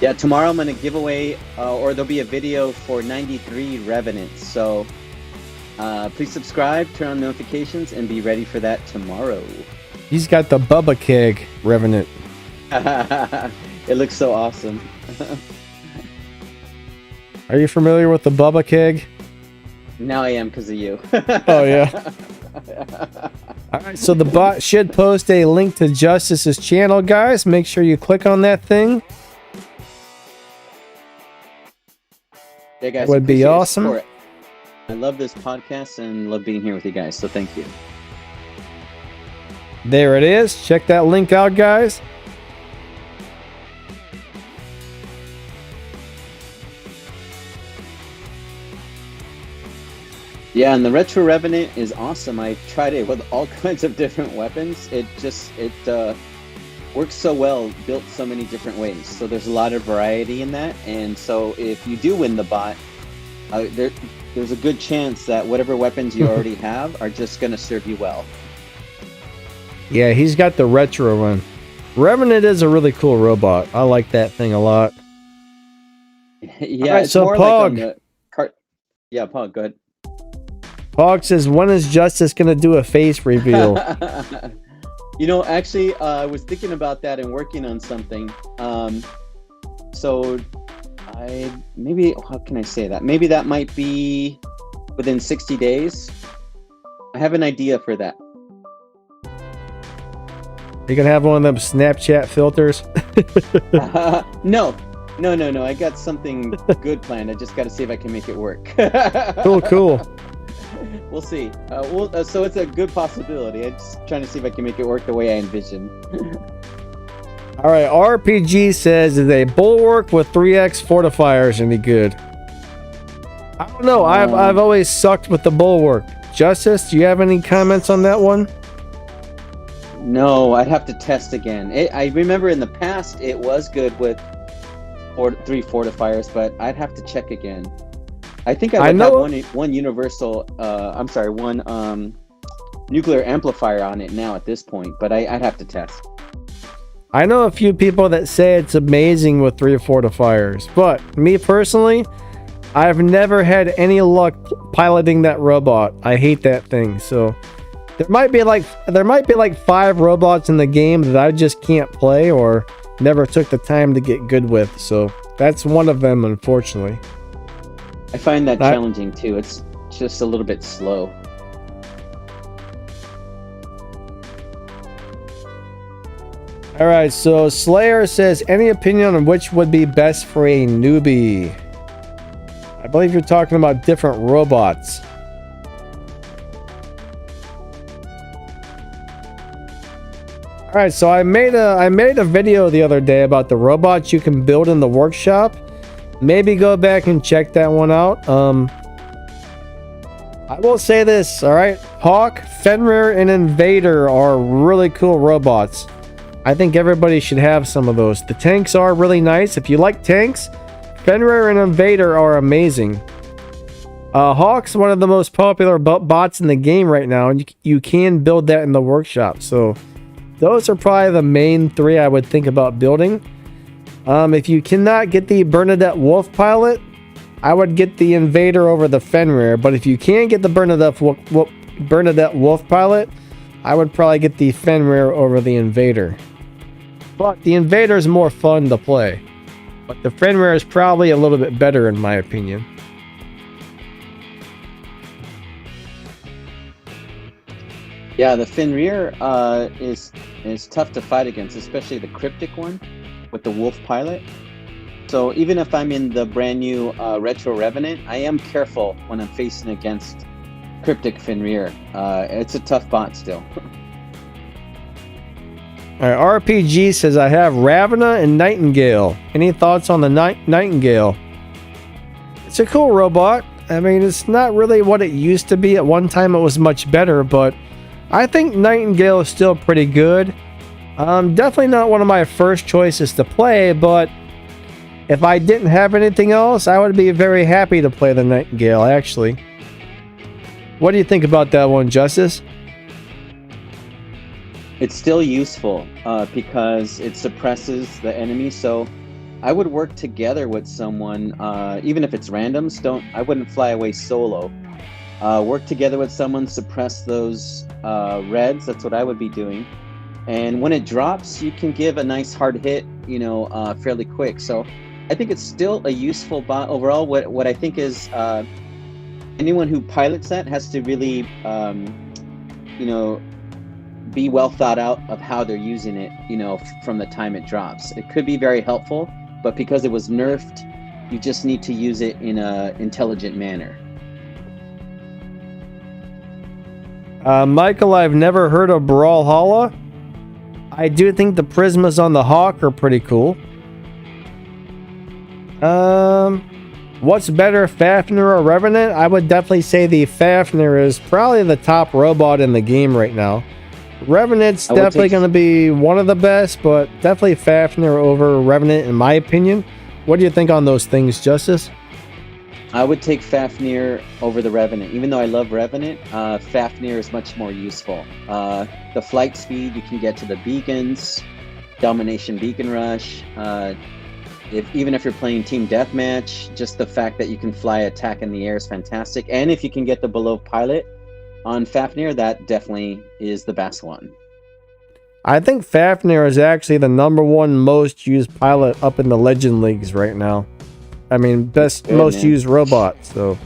Yeah, tomorrow I'm going to give away, or there'll be a video for 93 Revenants. So please subscribe, turn on notifications, and be ready for that tomorrow. He's got the Bubba Keg Revenant. It looks so awesome. Are you familiar with the Bubba Keg? Now I am because of you. Oh, yeah. Alright, so the bot should post a link to Justice's channel, guys. Make sure you click on that thing. Yeah, guys, that would be awesome. I love this podcast and love being here with you guys, so thank you. There it is. Check that link out, guys. Yeah, and the Retro Revenant is awesome. I tried it with all kinds of different weapons. It works so well, built so many different ways. So there's a lot of variety in that. And so if you do win the bot, there's a good chance that whatever weapons you already have are just going to serve you well. Yeah, he's got the retro one. Revenant is a really cool robot. I like that thing a lot. Yeah, right, it's so more Pog. like on the yeah, Pog, go ahead. Pog says, when is Justice going to do a face reveal? You know, actually, I was thinking about that and working on something. So how can I say that? Maybe that might be within 60 days. I have an idea for that. You gonna have one of them Snapchat filters? No. I got something good planned. I just got to see if I can make it work. Cool. We'll see. So it's a good possibility. I'm just trying to see if I can make it work the way I envision. All right, RPG says, is a bulwark with 3x fortifiers any good? I don't know. I've always sucked with the bulwark. Justice, do you have any comments on that one? No, I'd have to test again. I remember in the past it was good with 3 fortifiers, but I'd have to check again. I think I would have one universal. One nuclear amplifier on it now at this point, but I'd have to test. I know a few people that say it's amazing with 3 fortifiers, but me personally, I've never had any luck piloting that robot. I hate that thing. So there might be like 5 robots in the game that I just can't play or never took the time to get good with. So that's one of them, unfortunately. I find that challenging too. It's just a little bit slow. All right, so Slayer says, any opinion on which would be best for a newbie? I believe you're talking about different robots. All right, so I made a video the other day about the robots you can build in the workshop. Maybe go back and check that one out. I will say this, all right? Hawk, Fenrir, and Invader are really cool robots. I think everybody should have some of those. The tanks are really nice. If you like tanks, Fenrir and Invader are amazing. Hawk's one of the most popular bots in the game right now, and you can build that in the workshop. So those are probably the main three I would think about building. If you cannot get the Bernadette Wolf pilot, I would get the Invader over the Fenrir. But if you can get the Bernadette Wolf pilot, I would probably get the Fenrir over the Invader. But the Invader is more fun to play. But the Fenrir is probably a little bit better in my opinion. Yeah, the Fenrir is tough to fight against, especially the cryptic one with the Wolf pilot. So even if I'm in the brand new Retro Revenant, I am careful when I'm facing against cryptic Fenrir. It's a tough bot still. All right, RPG says, I have Ravena and Nightingale. Any thoughts on the Nightingale? It's a cool robot. I mean, it's not really what it used to be. At one time, it was much better, but I think Nightingale is still pretty good. Definitely not one of my first choices to play, but if I didn't have anything else, I would be very happy to play the Nightingale, actually. What do you think about that one, Justice? It's still useful because it suppresses the enemy. So I would work together with someone, even if it's randoms. I wouldn't fly away solo. Work together with someone, suppress those reds. That's what I would be doing. And when it drops, you can give a nice hard hit, fairly quick. So I think it's still a useful bot overall. What I think is anyone who pilots that has to really, be well thought out of how they're using it, from the time it drops. It could be very helpful, but because it was nerfed, you just need to use it in an intelligent manner. Michael, I've never heard of Brawlhalla. I do think the Prismas on the Hawk are pretty cool. What's better, Fafnir or Revenant? I would definitely say the Fafnir is probably the top robot in the game right now. Revenant's definitely going to be one of the best, but definitely Fafnir over Revenant in my opinion. What do you think on those things, Justice? I would take Fafnir over the Revenant. Even though I love Revenant, Fafnir is much more useful. The flight speed, you can get to the beacons, Domination Beacon Rush. Even if you're playing Team Deathmatch, just the fact that you can fly attack in the air is fantastic. And if you can get the below pilot on Fafnir, that definitely is the best one. I think Fafnir is actually the #1 most used pilot up in the Legend Leagues right now. I mean, most used robot, so.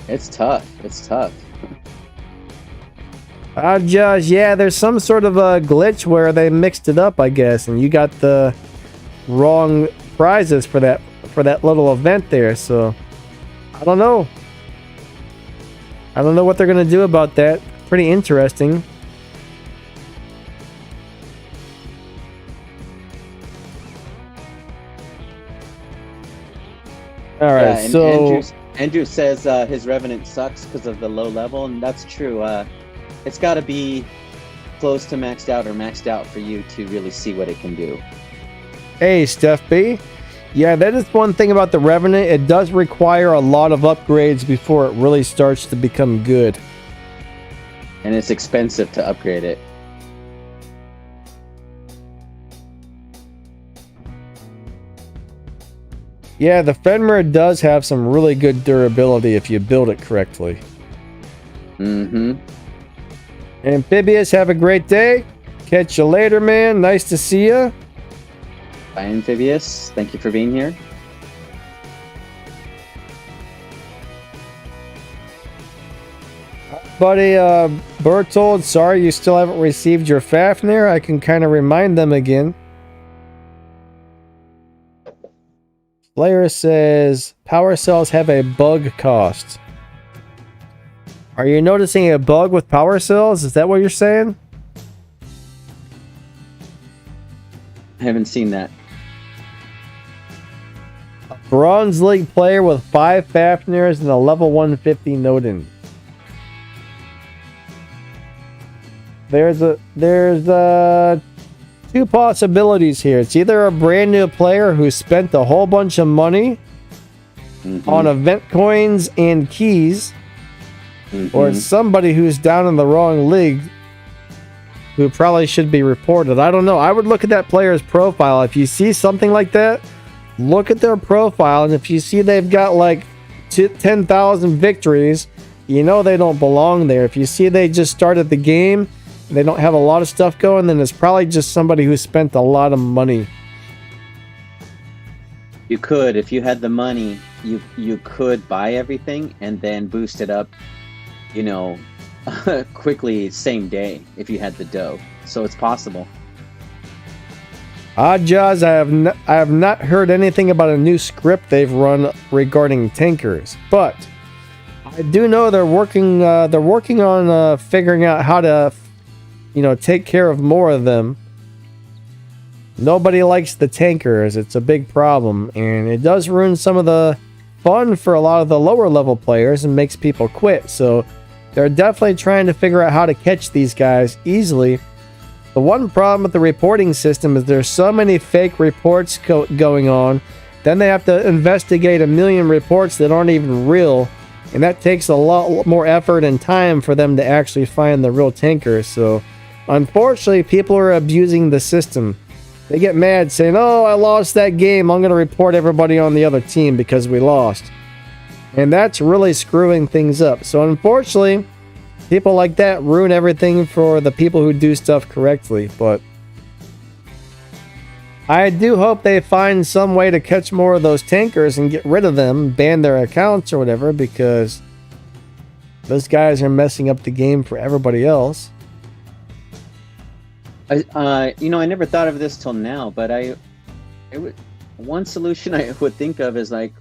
It's tough. It's tough. Josh, yeah, there's some sort of a glitch where they mixed it up, I guess, and you got the wrong prizes for that little event there, so I don't know. I don't know what they're going to do about that. Pretty interesting. All right, so Andrew says his Revenant sucks because of the low level, and that's true. It's got to be close to maxed out or maxed out for you to really see what it can do. Hey, Steph B. Yeah, that is one thing about the Revenant. It does require a lot of upgrades before it really starts to become good. And it's expensive to upgrade it. Yeah, the Fenrir does have some really good durability if you build it correctly. Mm-hmm. Amphibious, have a great day. Catch you later, man. Nice to see you. Bye, Amphibious. Thank you for being here. buddy Bertold, sorry you still haven't received your Fafnir. I can kind of remind them again. Player says power cells have a bug cost. Are you noticing a bug with power cells? Is that what you're saying? I haven't seen that. A Bronze League player with 5 Fafnirs and a level 150 Nodin. There's two possibilities here. It's either a brand new player who spent a whole bunch of money on event coins and keys, or it's somebody who's down in the wrong league who probably should be reported. I don't know. I would look at that player's profile. If you see something like that, look at their profile, and if you see they've got like 10,000 victories, you know they don't belong there. If you see they just started the game, they don't have a lot of stuff going, then it's probably just somebody who spent a lot of money. You could, if you had the money, you could buy everything and then boost it up, you know, quickly same day if you had the dough. So it's possible. Jaws, I have not heard anything about a new script they've run regarding tankers, but I do know they're working on figuring out how to, you know, take care of more of them. Nobody likes the tankers. It's a big problem, and it does ruin some of the fun for a lot of the lower level players and makes people quit. So they're definitely trying to figure out how to catch these guys easily. The one problem with the reporting system is there's so many fake reports going on. Then they have to investigate a million reports that aren't even real, and that takes a lot more effort and time for them to actually find the real tankers. So unfortunately, people are abusing the system. They get mad saying, oh, I lost that game, I'm going to report everybody on the other team because we lost. And that's really screwing things up. So unfortunately, people like that ruin everything for the people who do stuff correctly. But I do hope they find some way to catch more of those tankers and get rid of them, ban their accounts or whatever, because those guys are messing up the game for everybody else. I never thought of this till now, but one solution I would think of is like,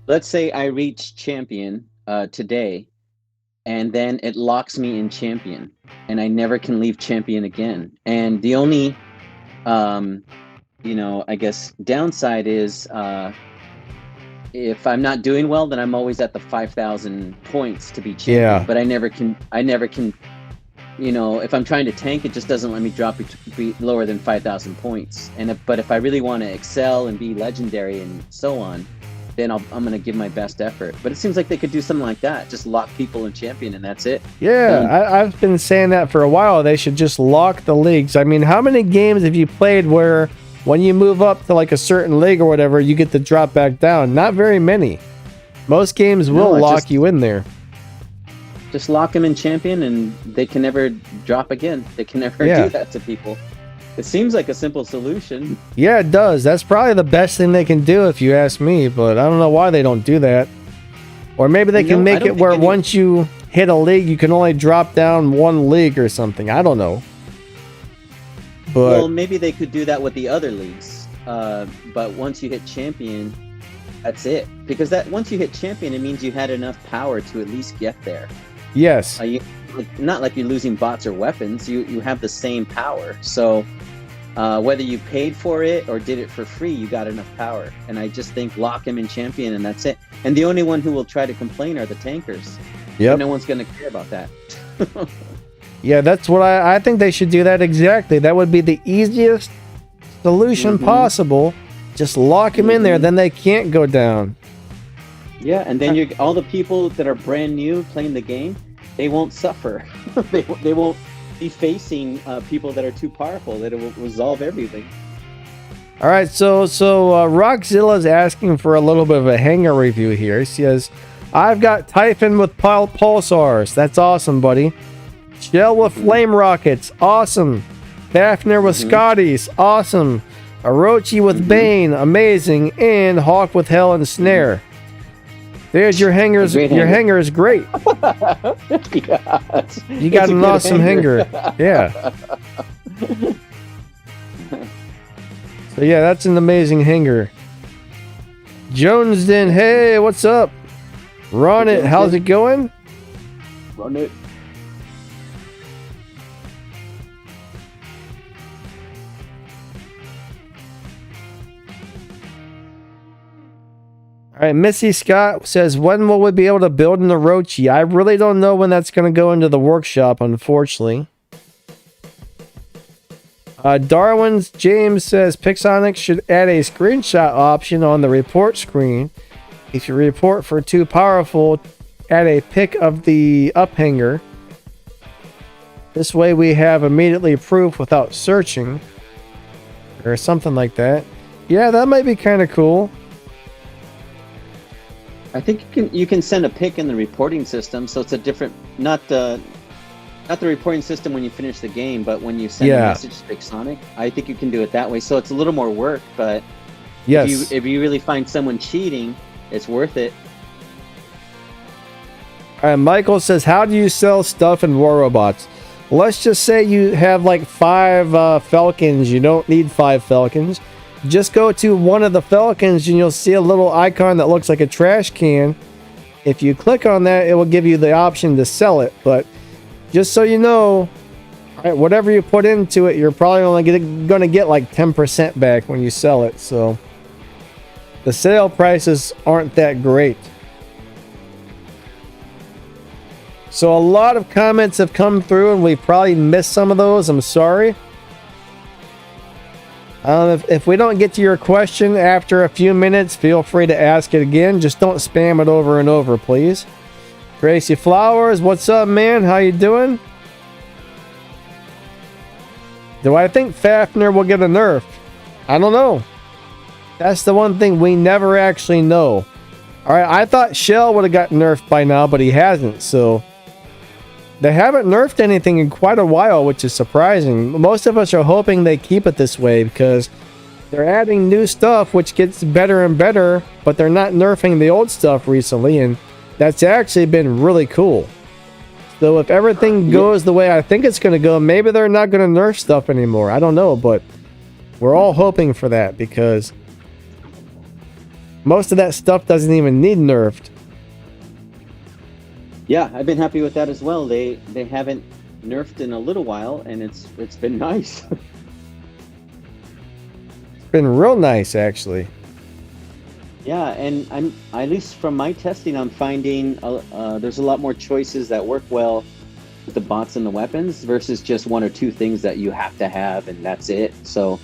let's say I reach champion today, and then it locks me in champion, and I never can leave champion again. And the only, I guess downside is if I'm not doing well, then I'm always at the 5,000 points to be champion. Yeah. But I never can. You know, if I'm trying to tank, it just doesn't let me drop be lower than 5,000 points. But if I really want to excel and be legendary and so on, then I'm going to give my best effort. But it seems like they could do something like that. Just lock people in champion and that's it. Yeah, I've been saying that for a while. They should just lock the leagues. I mean, how many games have you played where when you move up to like a certain league or whatever, you get to drop back down? Not very many. Most games will lock you in there. Just lock them in champion and they can never drop again. They can never do that to people. It seems like a simple solution. Yeah, it does. That's probably the best thing they can do if you ask me, but I don't know why they don't do that. Or maybe they can make it where once you hit a league, you can only drop down one league or something. I don't know. But well, maybe they could do that with the other leagues. But once you hit champion, that's it. Because once you hit champion, it means you had enough power to at least get there. Yes. Not like you're losing bots or weapons. You have the same power. So whether you paid for it or did it for free, you got enough power. And I just think lock him in champion and that's it. And the only one who will try to complain are the tankers. Yep. No one's going to care about that. Yeah, that's what I think they should do that exactly. That would be the easiest solution possible. Just lock him in there, then they can't go down. Yeah, and then all the people that are brand new playing the game, they won't suffer. they won't be facing people that are too powerful. That it will resolve everything. All right, so Rockzilla's asking for a little bit of a Hangar review here. He says, I've got Typhon with pulsars. That's awesome, buddy. Shell with flame rockets. Awesome. Fafnir with Scotties. Awesome. Orochi with Bane. Amazing. And Hawk with Hell and Snare. There's your hangers. Great Your hanger. hanger is great. Yeah, You got it's a an good awesome hanger. Yeah. So yeah, that's an amazing hanger. Jonesden, hey, what's up? Ron it, how's it going? Run it. All right, Missy Scott says, when will we be able to build an Orochi? I really don't know when that's going to go into the workshop, unfortunately. Darwin's James says, Pixonics should add a screenshot option on the report screen. If you report for too powerful, add a pic of the uphanger. This way we have immediately proof without searching. Or something like that. Yeah, that might be kind of cool. I think you can send a pic in the reporting system, so it's a different, not the reporting system when you finish the game, but when you send a message to Pixonic, I think you can do it that way. So it's a little more work, but yes, if you really find someone cheating, it's worth it. All right, Michael says, how do you sell stuff in War Robots? Let's just say you have like 5 Falcons. You don't need 5 Falcons. Just go to one of the Falcons and you'll see a little icon that looks like a trash can. If you click on that, it will give you the option to sell it. But just so you know, all right, whatever you put into it, you're probably only going to get like 10% back when you sell it. So the sale prices aren't that great. So a lot of comments have come through and we probably missed some of those. I'm sorry. If we don't get to your question after a few minutes, feel free to ask it again. Just don't spam it over and over, please. Gracie Flowers, what's up, man? How you doing? Do I think Fafnir will get a nerf? I don't know. That's the one thing we never actually know. Alright, I thought Shell would have got nerfed by now, but he hasn't, so... They haven't nerfed anything in quite a while, which is surprising. Most of us are hoping they keep it this way because they're adding new stuff which gets better and better, but they're not nerfing the old stuff recently, and that's actually been really cool. So if everything goes the way I think it's going to go, maybe they're not going to nerf stuff anymore. I don't know, but we're all hoping for that because most of that stuff doesn't even need nerfed. Yeah, I've been happy with that as well. They haven't nerfed in a little while, and it's been nice. It's been real nice, actually. Yeah, and I'm at least from my testing, I'm finding there's a lot more choices that work well with the bots and the weapons versus just 1 or 2 things that you have to have, and that's it. So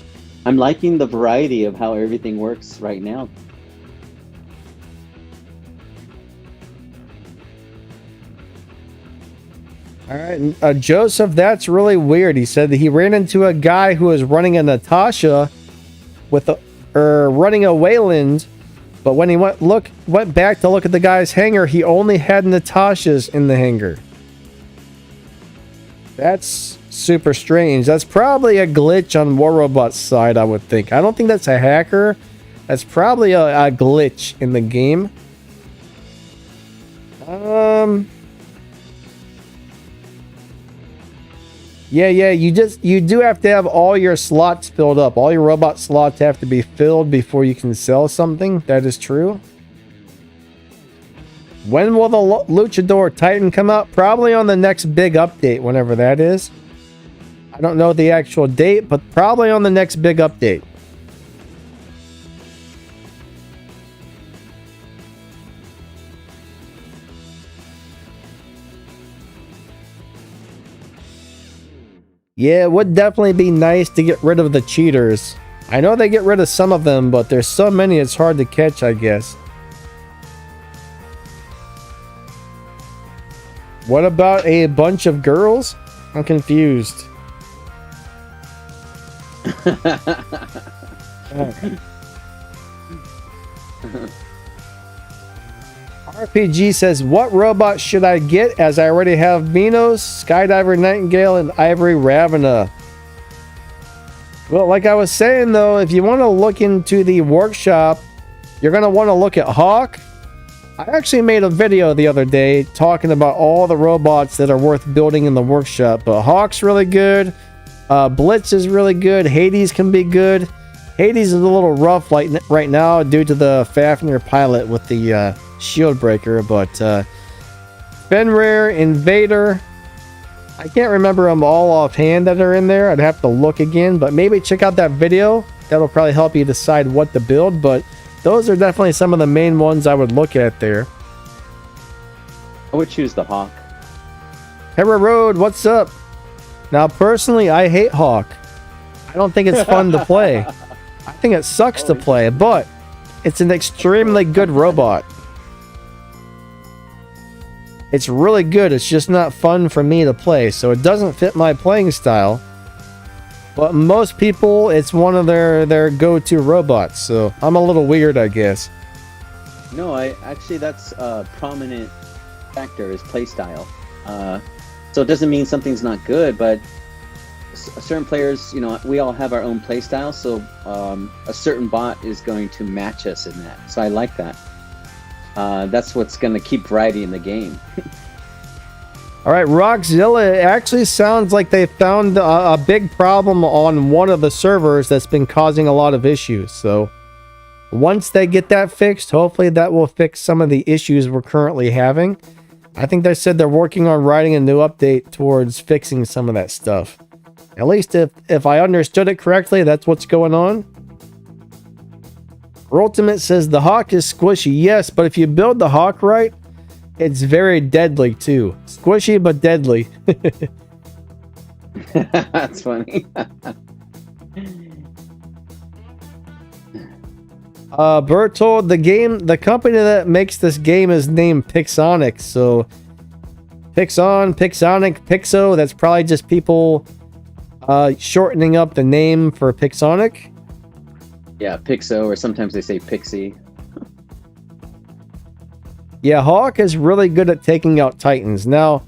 I'm liking the variety of how everything works right now. All right, Joseph, that's really weird. He said that he ran into a guy who was running a Natasha running a Wayland, but when he went back to look at the guy's hangar, he only had Natashas in the hangar. That's super strange. That's probably a glitch on War Robot's side, I would think. I don't think that's a hacker. That's probably a glitch in the game. Yeah, you do have to have all your slots filled up. All your robot slots have to be filled before you can sell something. That is true. When will the Luchador Titan come out? Probably on the next big update, whenever that is. I don't know the actual date, but probably on the next big update. Yeah, it would definitely be nice to get rid of the cheaters. I know they get rid of some of them, but there's so many it's hard to catch, I guess. What about a bunch of girls? I'm confused. RPG says, what robot should I get as I already have Minos, Skydiver Nightingale, and Ivory Ravena? Well, like I was saying though, if you want to look into the workshop, you're going to want to look at Hawk, I actually made a video the other day talking about all the robots that are worth building in the workshop. But Hawk's really good. Blitz is really good. Hades can be good. Hades is a little rough like right now due to the Fafnir pilot with the shield breaker. But Fenrir, Invader, I can't remember them all offhand that are in there. I'd have to look again. But maybe check out that video. That'll probably help you decide what to build. But those are definitely some of the main ones I would look at there. I would choose the Hawk. Hera Road, what's up? Now, personally, I hate Hawk. I don't think it's fun to play. I think it sucks to play, but it's an extremely good robot. It's really good. It's just not fun for me to play, so it doesn't fit my playing style. But most people, it's one of their go-to robots, so I'm a little weird, I guess. No, actually that's a prominent factor is playstyle. So it doesn't mean something's not good, but certain players, you know, we all have our own playstyle, so a certain bot is going to match us in that. So I like that. That's what's going to keep variety in the game. All right, Rockzilla, it actually sounds like they found a big problem on one of the servers that's been causing a lot of issues. So once they get that fixed, hopefully that will fix some of the issues we're currently having. I think they said they're working on writing a new update towards fixing some of that stuff. At least if I understood it correctly, that's what's going on. Ultimate says the Hawk is squishy. Yes, but if you build the Hawk right, it's very deadly too. Squishy but deadly. That's funny. Bertold, the company that makes this game is named Pixonic. So Pixonic, Pixo, that's probably just people shortening up the name for Pixonic. Yeah, Pixo, or sometimes they say Pixie. Yeah, Hawk is really good at taking out Titans. Now,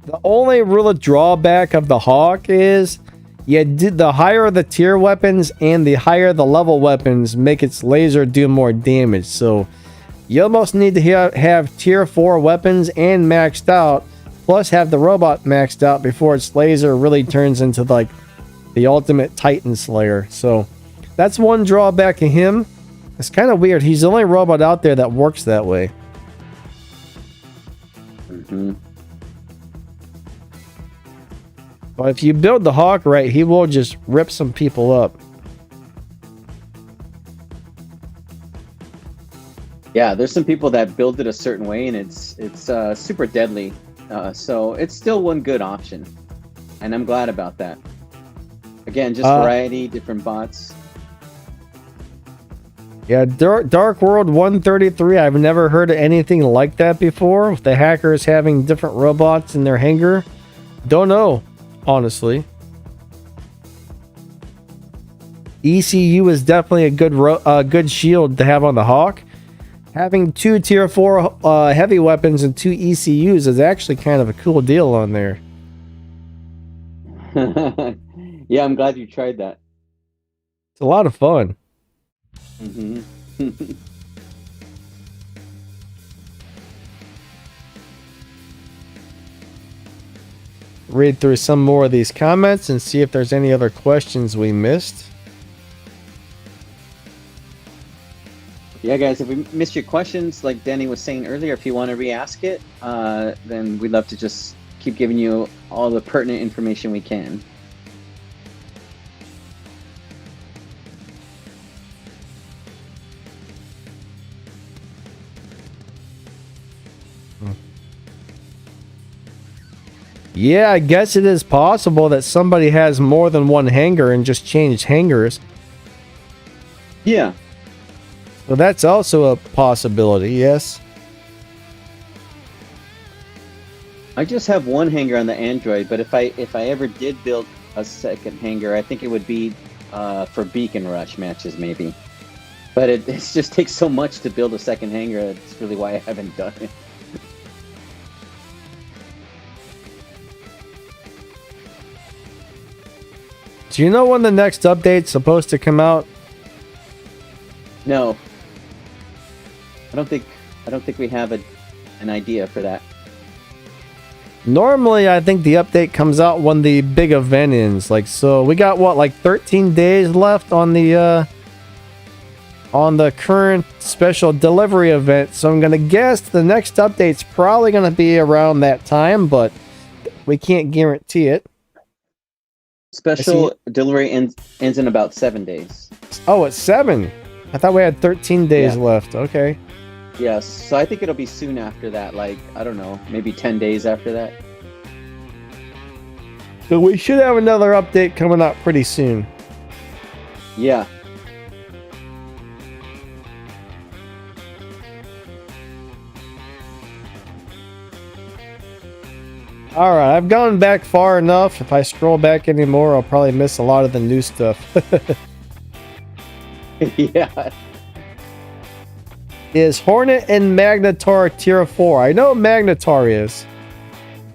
the only real drawback of the Hawk is the higher the tier weapons and the higher the level weapons make its laser do more damage. So you almost need to have tier 4 weapons and maxed out, plus have the robot maxed out before its laser really turns into like the ultimate Titan Slayer. So that's one drawback of him. It's kind of weird. He's the only robot out there that works that way. But if you build the Hawk right, he will just rip some people up. Yeah, there's some people that build it a certain way, and it's super deadly. So it's still one good option, and I'm glad about that. Again, just variety, different bots. Yeah, Dark World 133. I've never heard of anything like that before. With the hackers having different robots in their hangar, don't know, honestly. ECU is definitely a good shield to have on the Hawk. Having 2 tier 4 heavy weapons and 2 ECUs is actually kind of a cool deal on there. Yeah, I'm glad you tried that. It's a lot of fun. Read through some more of these comments and see if there's any other questions we missed. Yeah, guys, if we missed your questions, like Danny was saying earlier, if you want to re-ask it, then we'd love to just keep giving you all the pertinent information we can. Yeah, I guess it is possible that somebody has more than one hangar and just changed hangars. Yeah. So that's also a possibility, yes. I just have one hangar on the Android, but if I ever did build a second hangar, I think it would be for Beacon Rush matches, maybe. But it just takes so much to build a second hangar. That's really why I haven't done it. Do you know when the next update's supposed to come out? No. I don't think I don't think we have an idea for that. Normally, I think the update comes out when the big event ends. Like, so we got what, like 13 days left on the current special delivery event. So I'm gonna guess the next update's probably gonna be around that time, but we can't guarantee it. Special delivery ends in about 7 days. Oh, it's 7. I thought we had 13 days left. Okay. Yes, so I think it'll be soon after that, like, I don't know, maybe 10 days after that. So we should have another update coming up pretty soon. Yeah. Alright, I've gone back far enough. If I scroll back anymore, I'll probably miss a lot of the new stuff. Yeah. Is Hornet and Magnetar tier 4? I know Magnetar is.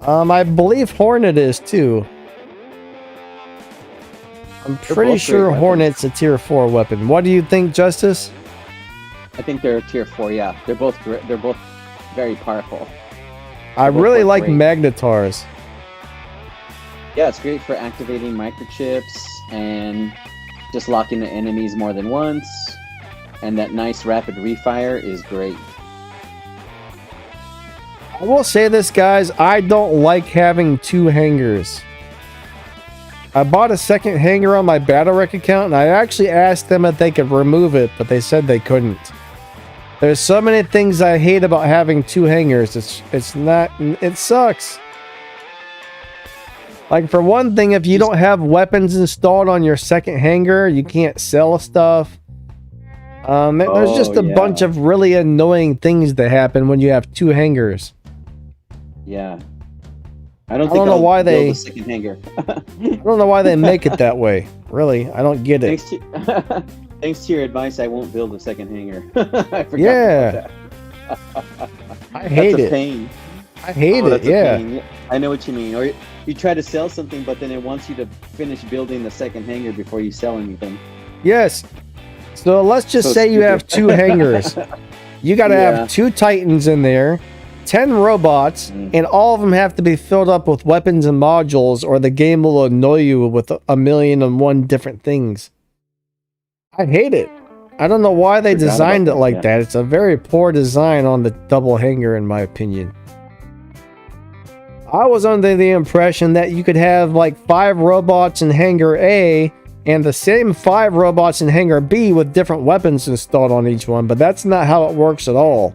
I believe Hornet is too. I'm pretty sure Hornet's a tier 4 weapon. What do you think, Justice? I think they're tier 4, yeah. They're both very powerful. I really like Magnetars. Yeah, it's great for activating microchips and just locking the enemies more than once. And that nice rapid refire is great. I will say this, guys. I don't like having 2 hangars. I bought a second hangar on my Battle Wreck account, and I actually asked them if they could remove it, but they said they couldn't. There's so many things I hate about having 2 hangars. It sucks. Like, for one thing, if you don't have weapons installed on your second hangar, you can't sell stuff. There's just a bunch of really annoying things that happen when you have 2 hangars. Yeah. I don't know why they build a second hangar. I don't know why they make it that way. Really, I don't get it. Thanks to your advice, I won't build a second hangar. I forgot about that. I hate it. Pain. I hate it. Yeah. Pain. I know what you mean. Or you try to sell something, but then it wants you to finish building the second hangar before you sell anything. Yes. So let's just say you have 2 hangars. You got to have 2 Titans in there, 10 robots, and all of them have to be filled up with weapons and modules, or the game will annoy you with 1,000,001 different things. I hate it. I don't know why they designed it like that. It's a very poor design on the double hangar, in my opinion. I was under the impression that you could have like 5 robots in hangar A and the same 5 robots in hangar B with different weapons installed on each one, but that's not how it works at all.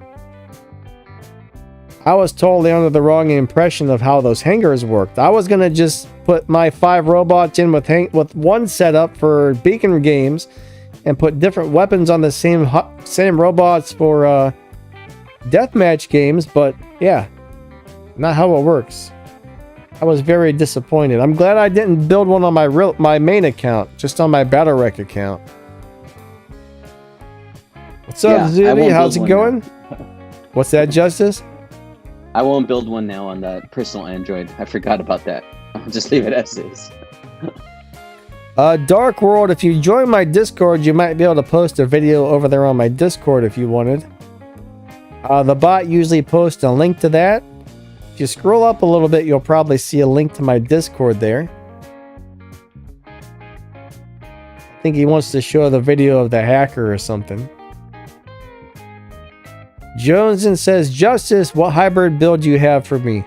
I was totally under the wrong impression of how those hangars worked. I was gonna just put my 5 robots in with one setup for beacon games and put different weapons on the same robots for deathmatch games, but yeah, not how it works. I was very disappointed. I'm glad I didn't build one on my main account, just on my Battle Wreck account. What's up, Zuby? How's it going? What's that, Justice? I won't build one now on the personal Android. I forgot about that. I'll just leave it as is. Dark World, if you join my Discord, you might be able to post a video over there on my Discord if you wanted. The bot usually posts a link to that. If you scroll up a little bit, you'll probably see a link to my Discord there. I think he wants to show the video of the hacker or something. Joneson says, Justice, what hybrid build do you have for me?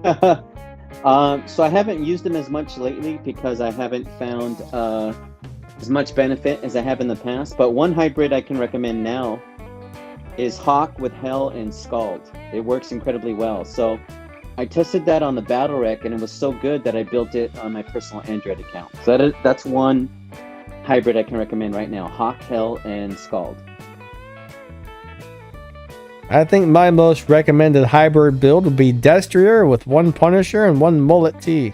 So I haven't used them as much lately because I haven't found as much benefit as I have in the past. But one hybrid I can recommend now is Hawk with Hell and Scald. It works incredibly well. So I tested that on the Battle Wreck and it was so good that I built it on my personal Android account. So that's one hybrid I can recommend right now. Hawk, Hell, and Scald. I think my most recommended hybrid build would be Destrier with 1 Punisher and 1 Mullet T.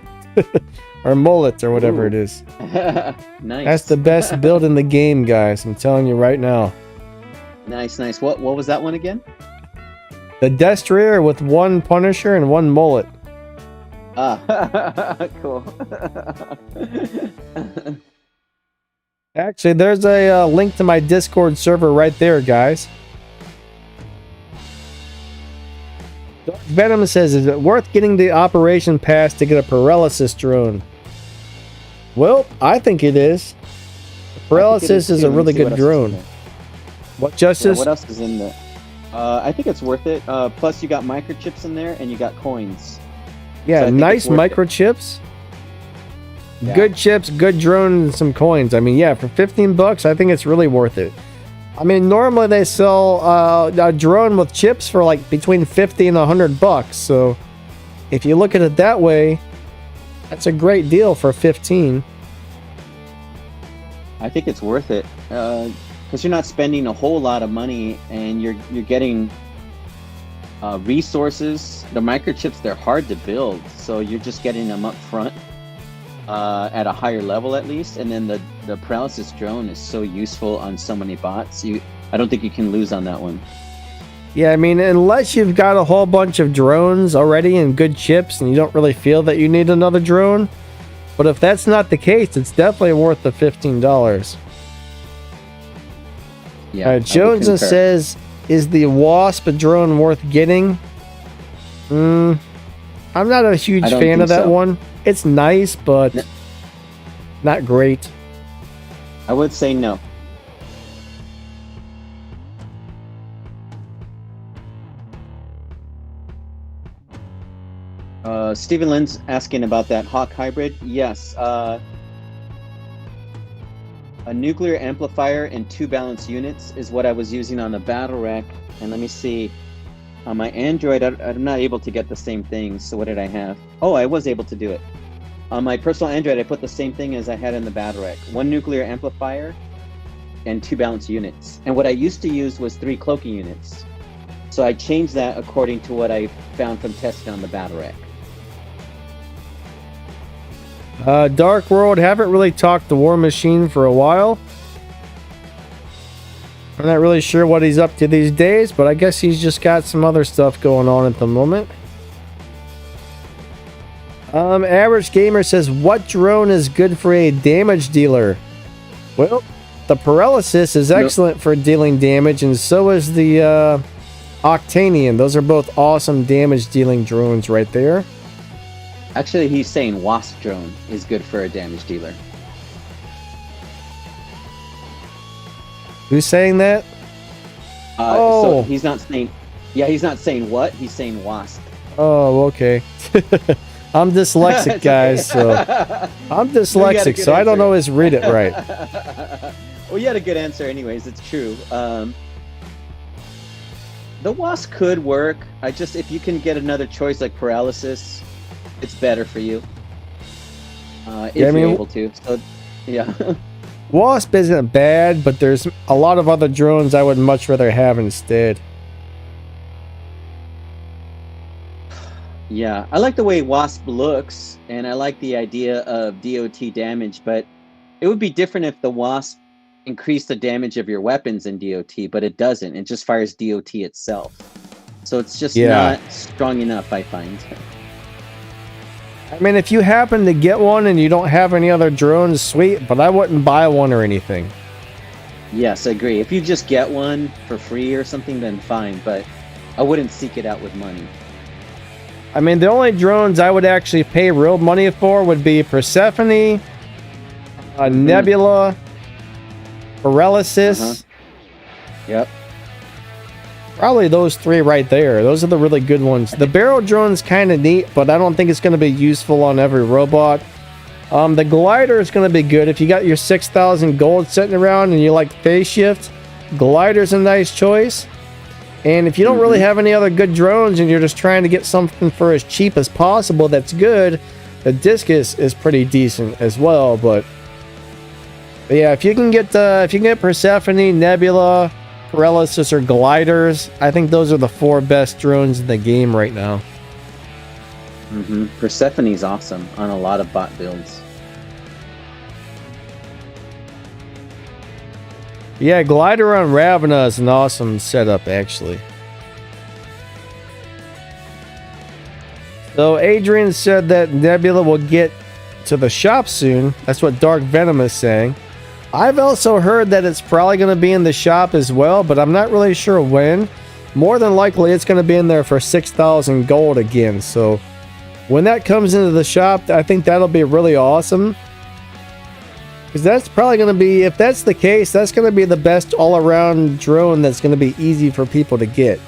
Or Mullet, or whatever it is. Nice. That's the best build in the game, guys. I'm telling you right now. Nice, nice. What was that one again? The Destrier with 1 Punisher and 1 Mullet. Ah, cool. Actually, there's a link to my Discord server right there, guys. Venom says, is it worth getting the operation pass to get a paralysis drone? Well, I think it is. Paralysis is a really good drone. What, Justice? Yeah, what else is in there? I think it's worth it. Plus, you got microchips in there, and you got coins. Yeah, so nice microchips. Yeah. Good chips, good drone, and some coins. I mean, yeah, for 15 bucks, I think it's really worth it. I mean, normally they sell a drone with chips for like between 50 and 100 bucks. So if you look at it that way, that's a great deal for 15. I think it's worth it because you're not spending a whole lot of money, and you're getting resources. The microchips, they're hard to build, so you're just getting them up front at a higher level at least. And then the paralysis drone is so useful on so many bots. I don't think you can lose on that one. Yeah, I mean, unless you've got a whole bunch of drones already and good chips, and you don't really feel that you need another drone. But if that's not the case, it's definitely worth the $15. Yeah. Jones says, is the Wasp drone worth getting? I'm not a huge fan of that one. It's nice, but not great. I would say no. Stephen Lynn's asking about that Hawk hybrid. Yes. A nuclear amplifier and 2 balance units is what I was using on the battle rack. And let me see. On my Android, I'm not able to get the same thing. So what did I have? Oh, I was able to do it. On my personal Android, I put the same thing as I had in the battle rack. 1 nuclear amplifier and 2 balance units. And what I used to use was 3 cloaking units. So I changed that according to what I found from testing on the battle rack. Dark World, haven't really talked to War Machine for a while. I'm not really sure what he's up to these days, but I guess he's just got some other stuff going on at the moment. Average Gamer says, what drone is good for a damage dealer? Well, the Paralysis is excellent for dealing damage, and so is the Octanian. Those are both awesome damage dealing drones right there. Actually, he's saying Wasp drone is good for a damage dealer. Who's saying that? So he's not saying... Yeah, he's not saying what? He's saying Wasp. Oh, okay. I'm dyslexic, guys, so... I'm dyslexic, so I don't always read it right. Well, you had a good answer anyways. It's true. The Wasp could work. If you can get another choice like Paralysis... It's better for you if you're able to. So, yeah. Wasp isn't bad, but there's a lot of other drones I would much rather have instead. Yeah, I like the way Wasp looks, and I like the idea of DOT damage, but it would be different if the Wasp increased the damage of your weapons in DOT, but it doesn't. It just fires DOT itself. So it's just not strong enough, I find. I mean, if you happen to get one and you don't have any other drones, sweet, but I wouldn't buy one or anything. Yes, I agree. If you just get one for free or something, then fine, but I wouldn't seek it out with money. I mean, the only drones I would actually pay real money for would be Persephone, Nebula, Paralysis. Yep. Probably those 3 right there. Those are the really good ones. The barrel drone's kind of neat, but I don't think it's going to be useful on every robot. The glider is going to be good. If you got your 6,000 gold sitting around and you like phase shift, glider's a nice choice. And if you don't really have any other good drones and you're just trying to get something for as cheap as possible that's good, the Discus is pretty decent as well. But yeah, if you can get Persephone, Nebula, Paralysis, or gliders, I think those are the 4 best drones in the game right now. Persephone's awesome on a lot of bot builds. Yeah, glider on Revenant is an awesome setup, actually. So Adrian said that Nebula will get to the shop soon. That's what Dark Venom is saying. I've also heard that it's probably going to be in the shop as well, but I'm not really sure when. more than likely it's going to be in there for 6,000 gold again. So when that comes into the shop, I think that'll be really awesome. Because that's probably going to be, if that's the case, that's going to be the best all-around drone that's going to be easy for people to get.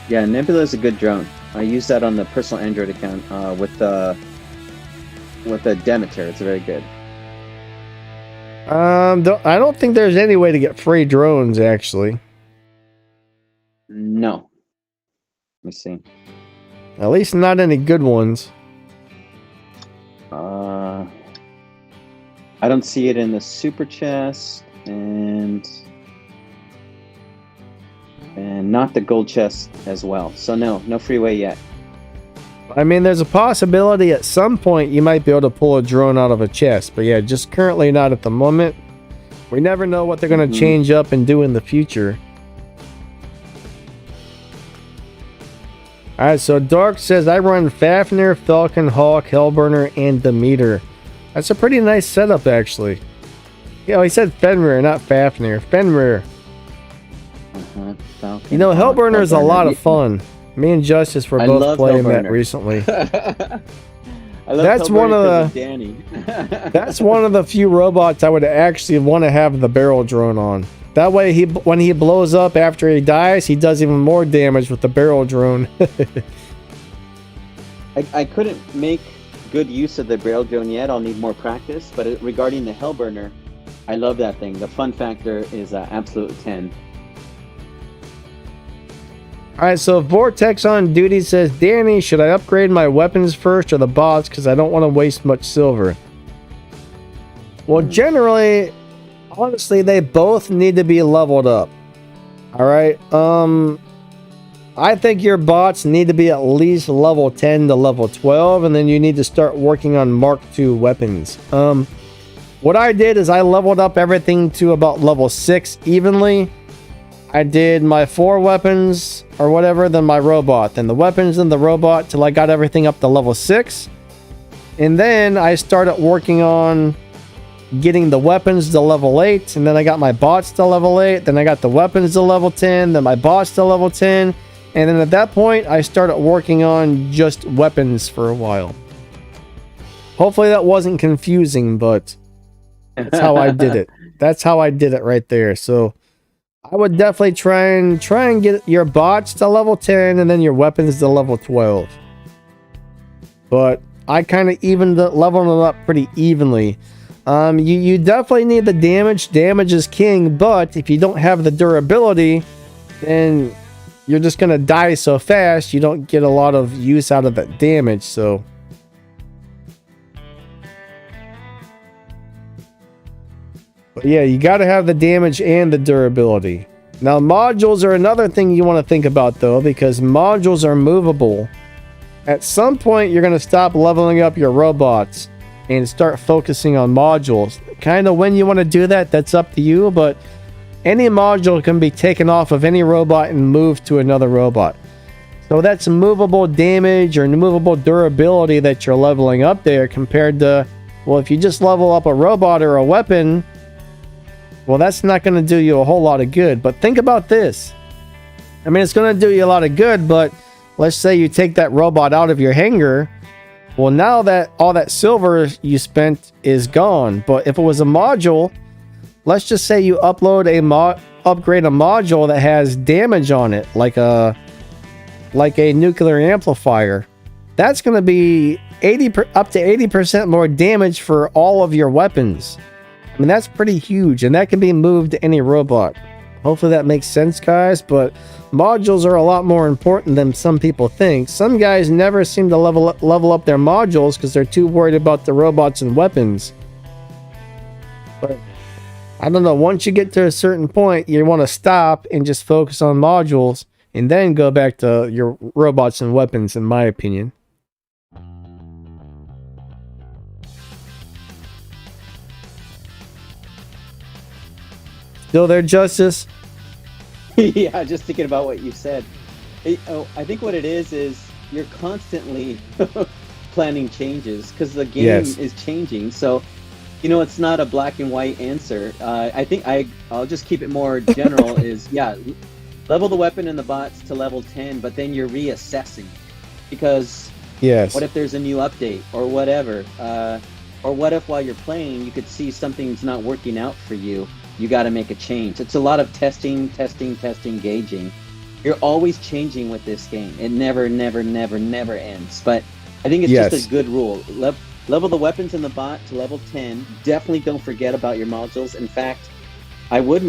Yeah, Nebula is a good drone. I use that on the personal Android account with the Demeter. It's very good. I don't think there's any way to get free drones, actually. No. Let me see. At least not any good ones. I don't see it in the super chest and not the gold chest as well. So no freeway yet. I mean, there's a possibility at some point you might be able to pull a drone out of a chest, but yeah, just currently not at the moment. We never know what they're going to change up and do in the future. Alright, so Dark says, I run Fafnir, Falcon, Hawk, Hellburner, and Demeter. That's a pretty nice setup, actually. Yeah, he said Fenrir, not Fafnir. Fenrir. Falcon, you know, Hellburner is a lot of fun. Me and Justice were both playing Hellburner. that recently. I love That's one of the Danny. That's one of the few robots I would actually want to have the barrel drone on. That way, when he blows up after he dies, he does even more damage with the barrel drone. I couldn't make good use of the barrel drone yet. I'll need more practice. But regarding the Hellburner, I love that thing. The fun factor is absolute 10. Alright, so Vortex on duty says, Danny, should I upgrade my weapons first or the bots? Because I don't want to waste much silver. Well, generally, honestly, they both need to be leveled up. Alright, I think your bots need to be at least level 10 to level 12, and then you need to start working on Mark II weapons. What I did is I leveled up everything to about level 6 evenly. I did my 4 weapons or whatever, then my robot, then the weapons and the robot till I got everything up to level 6. And then I started working on getting the weapons to level 8, and then I got my bots to level 8, then I got the weapons to level 10, then my bots to level 10, and then at that point I started working on just weapons for a while. Hopefully that wasn't confusing, but that's how I did it. That's how I did it right there. So I would definitely try and get your bots to level 10 and then your weapons to level 12. But I kind of leveled them up pretty evenly. You definitely need the damage. Damage is king, but if you don't have the durability, then you're just going to die so fast, you don't get a lot of use out of that damage, so. But yeah, you got to have the damage and the durability. Now, modules are another thing you want to think about, though, because modules are movable. At some point, you're going to stop leveling up your robots and start focusing on modules. Kind of when you want to do that, that's up to you, but any module can be taken off of any robot and moved to another robot. So that's movable damage or movable durability that you're leveling up there compared to, well, if you just level up a robot or a weapon, well, that's not going to do you a whole lot of good. But think about this. I mean, it's going to do you a lot of good, but let's say you take that robot out of your hangar. Well, now that all that silver you spent is gone. But if it was a module, let's just say you upgrade a module that has damage on it, like a nuclear amplifier. That's going to be up to 80% more damage for all of your weapons. I mean, that's pretty huge, and that can be moved to any robot. Hopefully that makes sense, guys, but modules are a lot more important than some people think. Some guys never seem to level up their modules because they're too worried about the robots and weapons. But I don't know, once you get to a certain point, you want to stop and just focus on modules and then go back to your robots and weapons, in my opinion. Still there, Justice? Yeah, just thinking about what you said. I think what it is you're constantly planning changes because the game is changing. So It's not a black and white answer. I think I'll just keep it more general. Level the weapon and the bots to level 10, but then you're reassessing because Yes. what if there's a new update or whatever? Or what if while you're playing, you could see something's not working out for you? You got to make a change. It's a lot of testing, gauging. You're always changing with this game. It never ends. But I think it's just a good rule. Level the weapons in the bot to level 10. Definitely don't forget about your modules. In fact, I would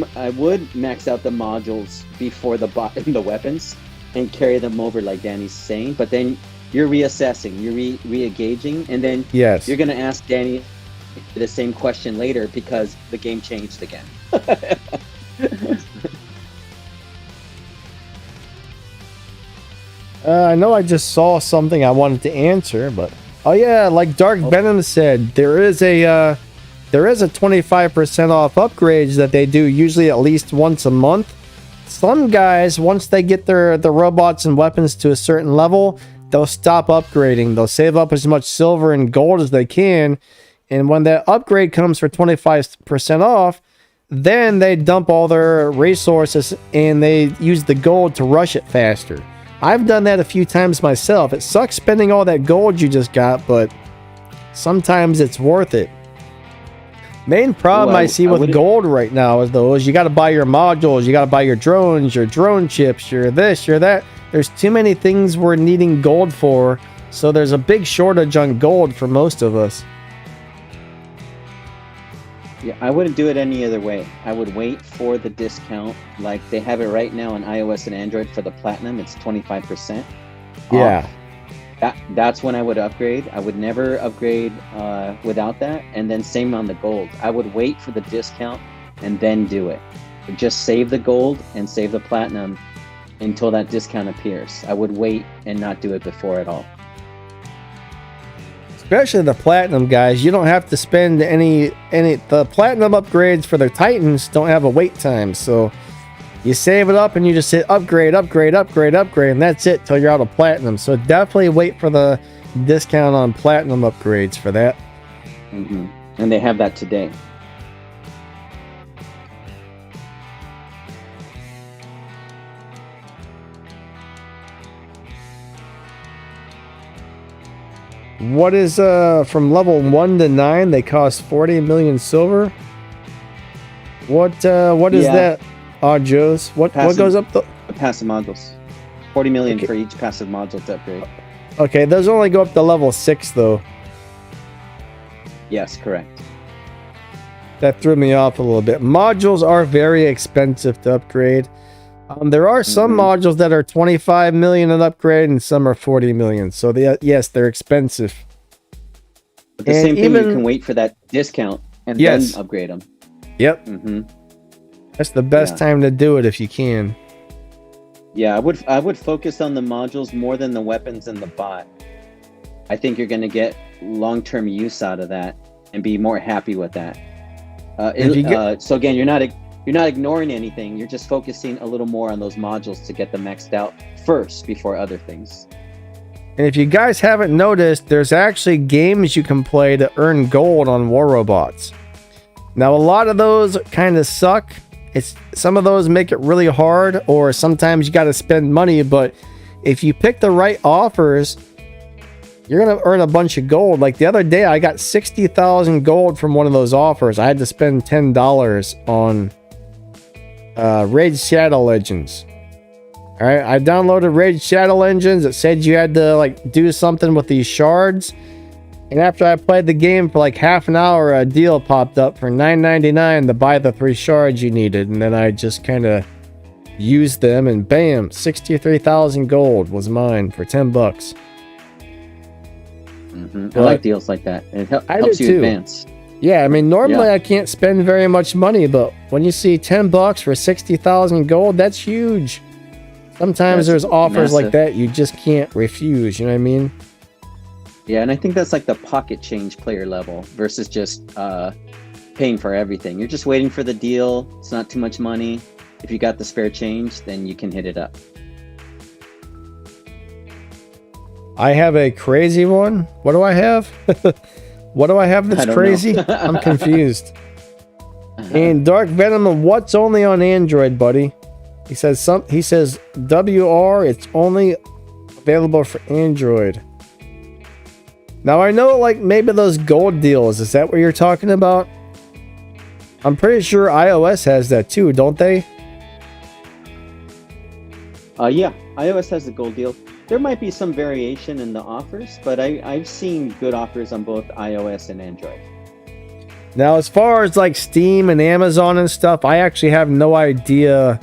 max out the modules before the bot and the weapons and carry them over like Danny's saying. But then you're reassessing, you're re-engaging, and then you're going to ask Danny the same question later because the game changed again. I know I just saw something I wanted to answer, but oh yeah, like Dark Venom said, there is a 25% off upgrades that they do usually at least once a month. Some guys, once they get the robots and weapons to a certain level, they'll stop upgrading. They'll save up as much silver and gold as they can, and when that upgrade comes for 25% off, then they dump all their resources and they use the gold to rush it faster. I've done that a few times myself. It sucks spending all that gold you just got, but sometimes it's worth it. Main problem I see with gold right now is you got to buy your modules, you got to buy your drones, your drone chips, your this, your that. There's too many things we're needing gold for, so there's a big shortage on gold for most of us. Yeah, I wouldn't do it any other way. I would wait for the discount. Like they have it right now on iOS and Android for the Platinum. It's 25%. Yeah. That's when I would upgrade. I would never upgrade without that. And then same on the gold. I would wait for the discount and then do it. Just save the gold and save the Platinum until that discount appears. I would wait and not do it before at all. Especially the Platinum guys, you don't have to spend any. The Platinum upgrades for the Titans don't have a wait time, so you save it up and you just hit upgrade, and that's it till you're out of Platinum. So definitely wait for the discount on Platinum upgrades for that. Mm-hmm. And they have that today. What is from level 1 to 9? They cost 40 million silver. What is that? Joe's. What goes up the passive modules? 40 million for each passive module to upgrade. Okay, those only go up to level 6 though. Yes, correct. That threw me off a little bit. Modules are very expensive to upgrade. There are some modules that are 25 million an upgrade, and some are 40 million. So yes, they're expensive. But the same thing, you can wait for that discount and then upgrade them. Yep. That's the best time to do it if you can. Yeah, I would focus on the modules more than the weapons and the bot. I think you're going to get long-term use out of that and be more happy with that. So again, you're not ignoring anything. You're just focusing a little more on those modules to get them maxed out first before other things. And if you guys haven't noticed, there's actually games you can play to earn gold on War Robots. Now, a lot of those kind of suck. Some of those make it really hard, or sometimes you got to spend money. But if you pick the right offers, you're going to earn a bunch of gold. Like the other day, I got 60,000 gold from one of those offers. I had to spend $10 on Raid Shadow Legends. All right, I downloaded Raid Shadow Legends. It said you had to do something with these shards, and after I played the game for half an hour, a deal popped up for $9.99 to buy the 3 shards you needed, and then I just kind of used them, and bam, 63,000 gold was mine for $10. I like deals like that. It helps you advance. Yeah, I mean, normally I can't spend very much money, but when you see $10 for 60,000 gold, that's huge. Sometimes there's offers like that you just can't refuse, you know what I mean? Yeah, and I think that's like the pocket change player level versus just paying for everything. You're just waiting for the deal. It's not too much money. If you got the spare change, then you can hit it up. I have a crazy one. What do I have? What do I have that's I don't crazy? know. I'm confused. And Dark Venom, what's only on Android, buddy? He says WR, it's only available for Android. Now I know, like, maybe those gold deals, is that what you're talking about? I'm pretty sure iOS has that too, don't they? Yeah, iOS has a gold deal. There might be some variation in the offers, but I've seen good offers on both iOS and Android. Now, as far as like Steam and Amazon and stuff, I actually have no idea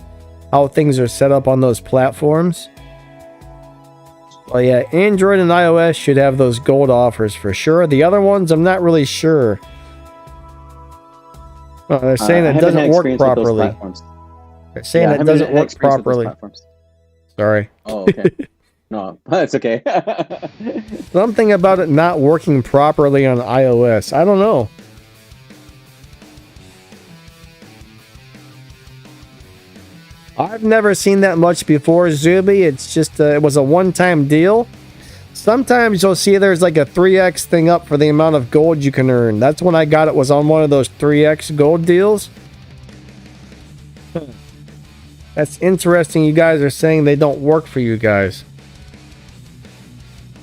how things are set up on those platforms. Well, yeah, Android and iOS should have those gold offers for sure. The other ones, I'm not really sure. Well, they're saying it doesn't work properly. They're saying it doesn't work properly. Sorry. Oh, okay. No, that's okay. Something about it not working properly on iOS. I don't know. I've never seen that much before, Zuby. It's just, it was a one-time deal. Sometimes you'll see there's like a 3x thing up for the amount of gold you can earn. That's when I got it, was on one of those 3x gold deals. That's interesting. You guys are saying they don't work for you guys.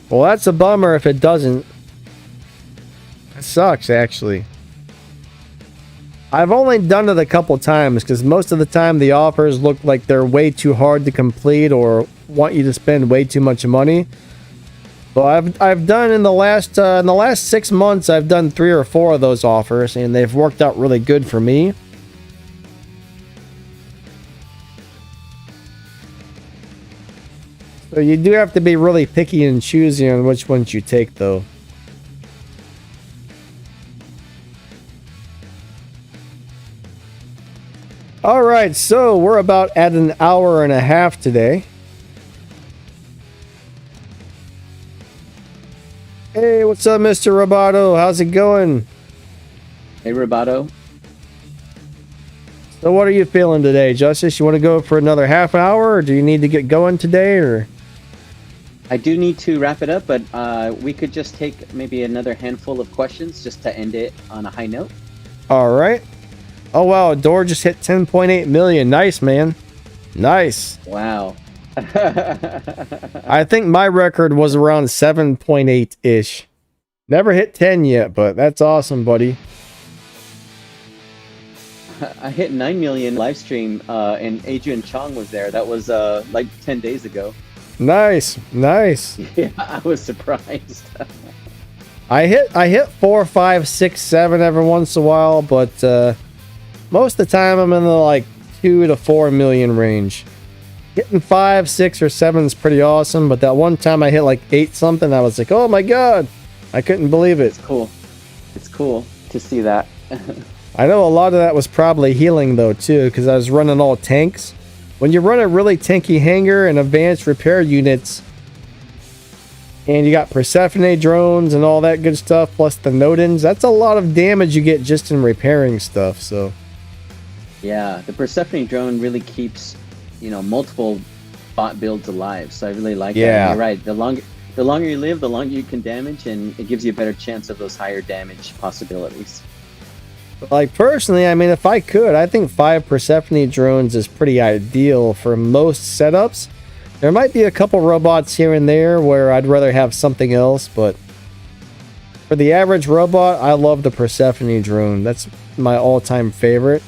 Well, that's a bummer if it doesn't. That sucks, actually. I've only done it a couple times because most of the time the offers look like they're way too hard to complete or want you to spend way too much money. But I've done in the last 6 months, I've done 3 or 4 of those offers, and they've worked out really good for me. So you do have to be really picky and choosy on which ones you take, though. Alright, so we're about at an hour and a half today. Hey, what's up, Mr. Roboto? How's it going? Hey, Roboto. So what are you feeling today, Justice? You want to go for another half hour, or do you need to get going today, or... I do need to wrap it up, but we could just take maybe another handful of questions just to end it on a high note. All right. Oh, wow. Door just hit 10.8 million. Nice, man. Nice. Wow. I think my record was around 7.8-ish. Never hit 10 yet, but that's awesome, buddy. I hit 9 million live stream, and Adrian Chong was there. That was like 10 days ago. Nice, nice. Yeah, I was surprised. I hit 4, 5, 6, 7 every once in a while, but most of the time I'm in the like 2 to 4 million range. Hitting 5, 6, or 7 is pretty awesome, but that one time I hit like 8 something, I was like, oh my god, I couldn't believe it. It's cool. It's cool to see that. I know a lot of that was probably healing though too, because I was running all tanks. When you run a really tanky hangar and advanced repair units, and you got Persephone drones and all that good stuff, plus the Nodens, that's a lot of damage you get just in repairing stuff, so... Yeah, the Persephone drone really keeps, you know, multiple bot builds alive, so I really like that. You're right, the longer you live, the longer you can damage, and it gives you a better chance of those higher damage possibilities. Like, personally, I mean, if I could, I think 5 Persephone drones is pretty ideal for most setups. There might be a couple robots here and there where I'd rather have something else, but for the average robot, I love the Persephone drone. That's my all-time favorite.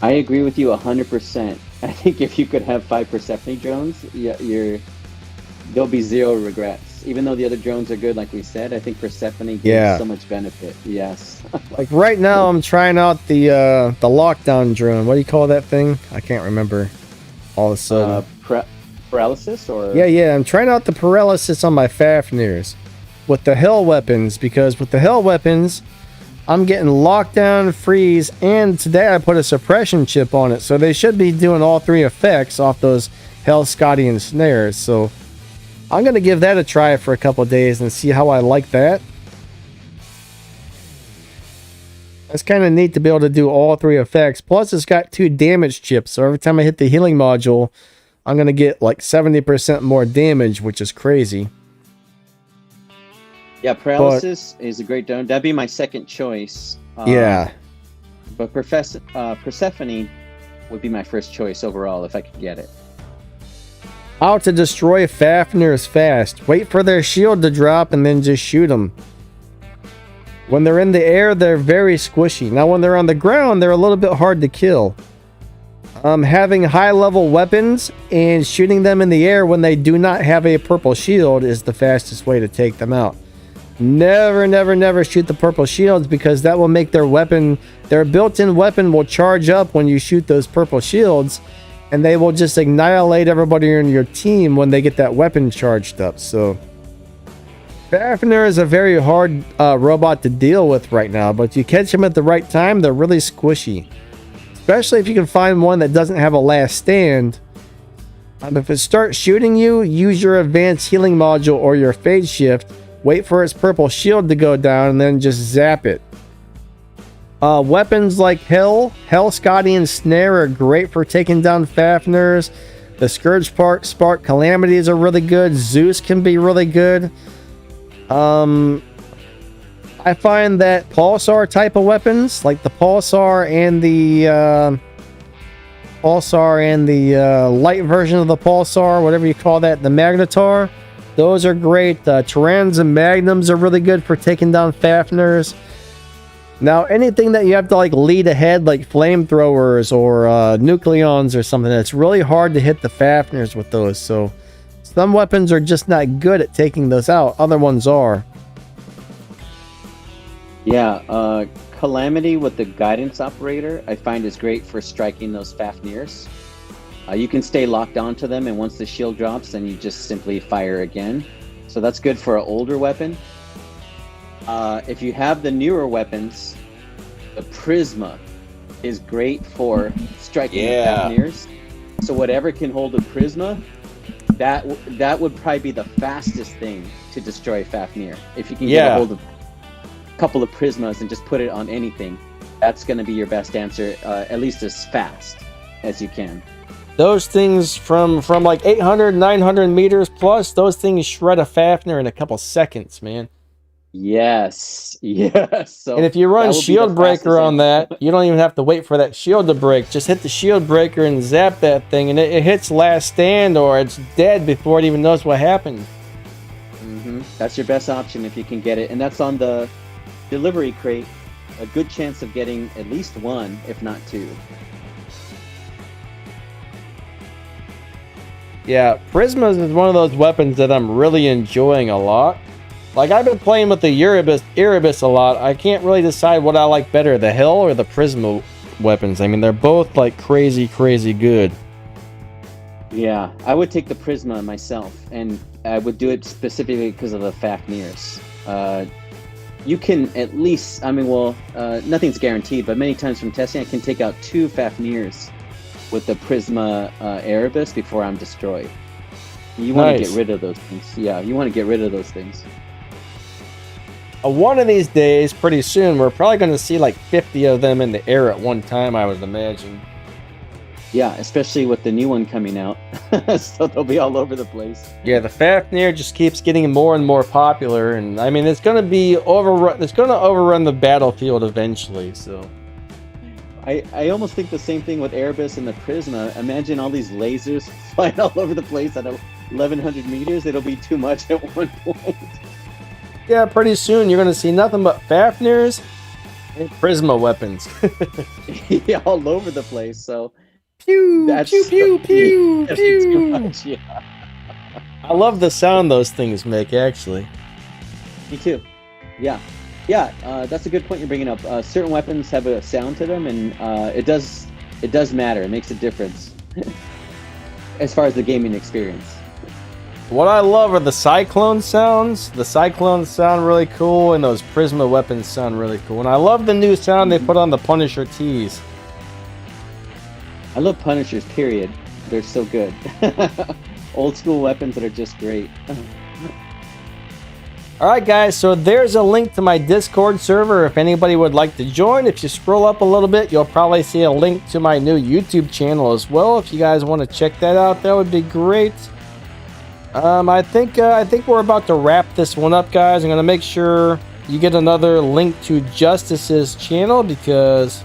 I agree with you 100%. I think if you could have 5 Persephone drones, there'll be 0 regrets. Even though the other drones are good, like we said, I think Persephone gives so much benefit. Yes. Like right now, I'm trying out the lockdown drone. What do you call that thing? I can't remember. All of a sudden. Paralysis or? Yeah. I'm trying out the paralysis on my Fafnirs with the hell weapons, because with the hell weapons, I'm getting lockdown, freeze, and today I put a suppression chip on it, so they should be doing all 3 effects off those hell Scotty and snares. So I'm going to give that a try for a couple of days and see how I like that. That's kind of neat to be able to do all 3 effects. Plus, it's got 2 damage chips, so every time I hit the healing module, I'm going to get like 70% more damage, which is crazy. Yeah, paralysis is a great dome. That'd be my second choice. Yeah. But Persephone would be my first choice overall if I could get it. How to destroy Fafnirs fast. Wait for their shield to drop and then just shoot them. When they're in the air, they're very squishy. Now, when they're on the ground, they're a little bit hard to kill. Having high-level weapons and shooting them in the air when they do not have a purple shield is the fastest way to take them out. Never, never, never shoot the purple shields, because that will make their weapon, their built-in weapon will charge up when you shoot those purple shields, and they will just annihilate everybody in your team when they get that weapon charged up. So Fafnir is a very hard robot to deal with right now, but if you catch them at the right time, they're really squishy. Especially if you can find one that doesn't have a last stand. If it starts shooting you, use your advanced healing module or your fade shift. Wait for its purple shield to go down and then just zap it. Weapons like Hell, Scotty, and Snare are great for taking down Fafnirs. The Scourge Spark Calamities are really good. Zeus can be really good. I find that Pulsar type of weapons, like the Pulsar and the light version of the Pulsar, whatever you call that, the Magnetar, those are great. Tyrans and Magnums are really good for taking down Fafnirs. Now, anything that you have to like lead ahead, like flamethrowers or nucleons or something, it's really hard to hit the Fafnirs with those. So some weapons are just not good at taking those out. Other ones are. Yeah, Calamity with the guidance operator I find is great for striking those Fafnirs. You can stay locked onto them, and once the shield drops, then you just simply fire again. So that's good for an older weapon. If you have the newer weapons, the Prisma is great for striking the Fafnirs. So whatever can hold a Prisma, that would probably be the fastest thing to destroy Fafnir. If you can get a hold of a couple of Prismas and just put it on anything, that's going to be your best answer, at least as fast as you can. Those things from like 800, 900 meters plus, those things shred a Fafnir in a couple seconds, man. Yes. So and if you run Shield Breaker on that, you don't even have to wait for that shield to break. Just hit the Shield Breaker and zap that thing, and it hits last stand or it's dead before it even knows what happened. That's your best option if you can get it. And that's on the delivery crate. A good chance of getting at least one, if not two. Yeah, Prismas is one of those weapons that I'm really enjoying a lot. Like, I've been playing with the Erebus a lot. I can't really decide what I like better, the Hell or the Prisma weapons. I mean, they're both, like, crazy, crazy good. Yeah, I would take the Prisma myself, and I would do it specifically because of the Fafnirs. You can at least, I mean, well, nothing's guaranteed, but many times from testing, I can take out 2 Fafnirs with the Prisma Erebus before I'm destroyed. You want to get rid of those things. Yeah, you want to get rid of those things. One of these days, pretty soon, we're probably going to see like 50 of them in the air at one time, I would imagine. Yeah, especially with the new one coming out. So they'll be all over the place. Yeah, the Fafnir just keeps getting more and more popular, and I mean, it's going to be overrun. It's going to overrun the battlefield eventually, so... I almost think the same thing with Erebus and the Prisma. Imagine all these lasers flying all over the place at 1,100 meters. It'll be too much at one point. Yeah, pretty soon you're going to see nothing but Fafnirs and Prisma weapons. Yeah, all over the place. So pew, pew, pew, pew, pew. Too much, yeah. I love the sound those things make, actually. Me too. Yeah. Yeah, that's a good point you're bringing up. Certain weapons have a sound to them, and it does matter. It makes a difference as far as the gaming experience. What I love are the Cyclone sounds. The Cyclones sound really cool, and those Prisma weapons sound really cool. And I love the new sound they put on the Punisher tees. I love Punishers, period. They're so good. Old school weapons that are just great. Alright guys, so there's a link to my Discord server if anybody would like to join. If you scroll up a little bit, you'll probably see a link to my new YouTube channel as well. If you guys want to check that out, that would be great. I think we're about to wrap this one up, guys. I'm gonna make sure you get another link to Justice's channel, because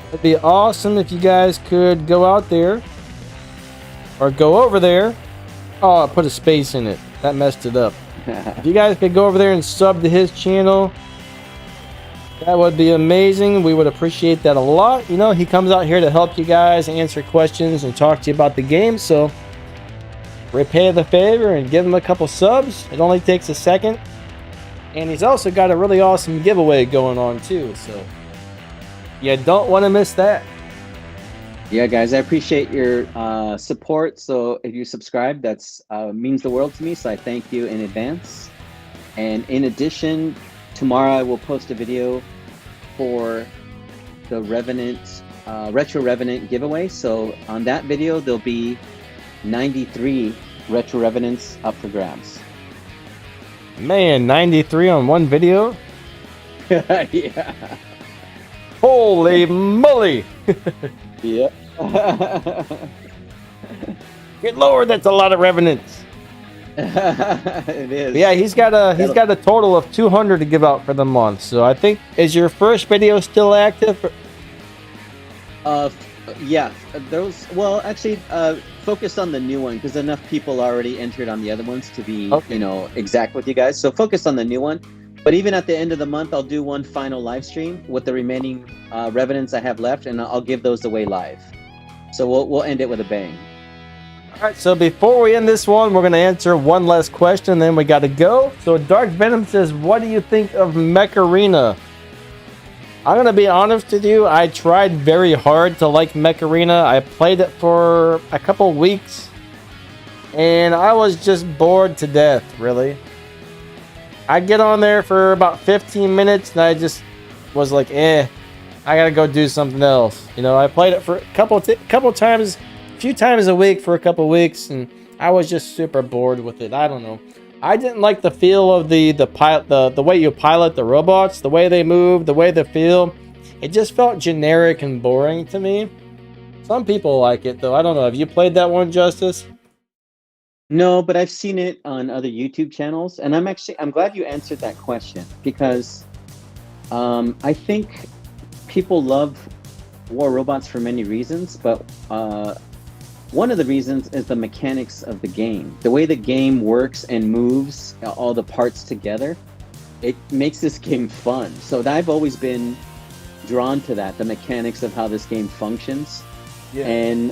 it'd be awesome if you guys could go out there or go over there. Oh, I put a space in it. That messed it up. If you guys could go over there and sub to his channel, that would be amazing. We would appreciate that a lot. You know, he comes out here to help you guys, answer questions, and talk to you about the game. So repay the favor and give him a couple subs. It only takes a second. And he's also got a really awesome giveaway going on too. So you don't want to miss that. Yeah, guys, I appreciate your support. So if you subscribe, that's means the world to me. So I thank you in advance. And in addition, tomorrow I will post a video for the Revenant, Retro Revenant giveaway. So on that video, there'll be 93 Retro Revenants up for grabs. Man, 93 on one video? Yeah. Holy moly! Yeah. Good lord, that's a lot of Revenants. It is. But yeah, he's got a total of 200 to give out for the month. So I think, is your first video still active? Yeah, those. Well, actually, focused on the new one, because enough people already entered on the other ones to be, Okay. you know, exact with you guys. So focus on the new one. But even at the end of the month, I'll do one final live stream with the remaining Revenants I have left, and I'll give those away live. So we'll end it with a bang. All right, so before we end this one, we're going to answer one last question, then we got to go. So Dark Venom says, what do you think of Mech Arena? I'm going to be honest with you. I tried very hard to like Mech Arena. I played it for a couple weeks, and I was just bored to death, really. I get on there for about 15 minutes, and I just was like, I gotta go do something else. You know, I played it for a few times a week for a couple weeks, and I was just super bored with it. I don't know. I didn't like the feel of the way you pilot the robots, the way they move, the way they feel. It just felt generic and boring to me. Some people like it though. I don't know. Have you played that one, Justice? No, but I've seen it on other YouTube channels, and I'm glad you answered that question, because I think people love War Robots for many reasons, but one of the reasons is the mechanics of the game. The way the game works and moves all the parts together, it makes this game fun. So I've always been drawn to that, the mechanics of how this game functions. Yeah. And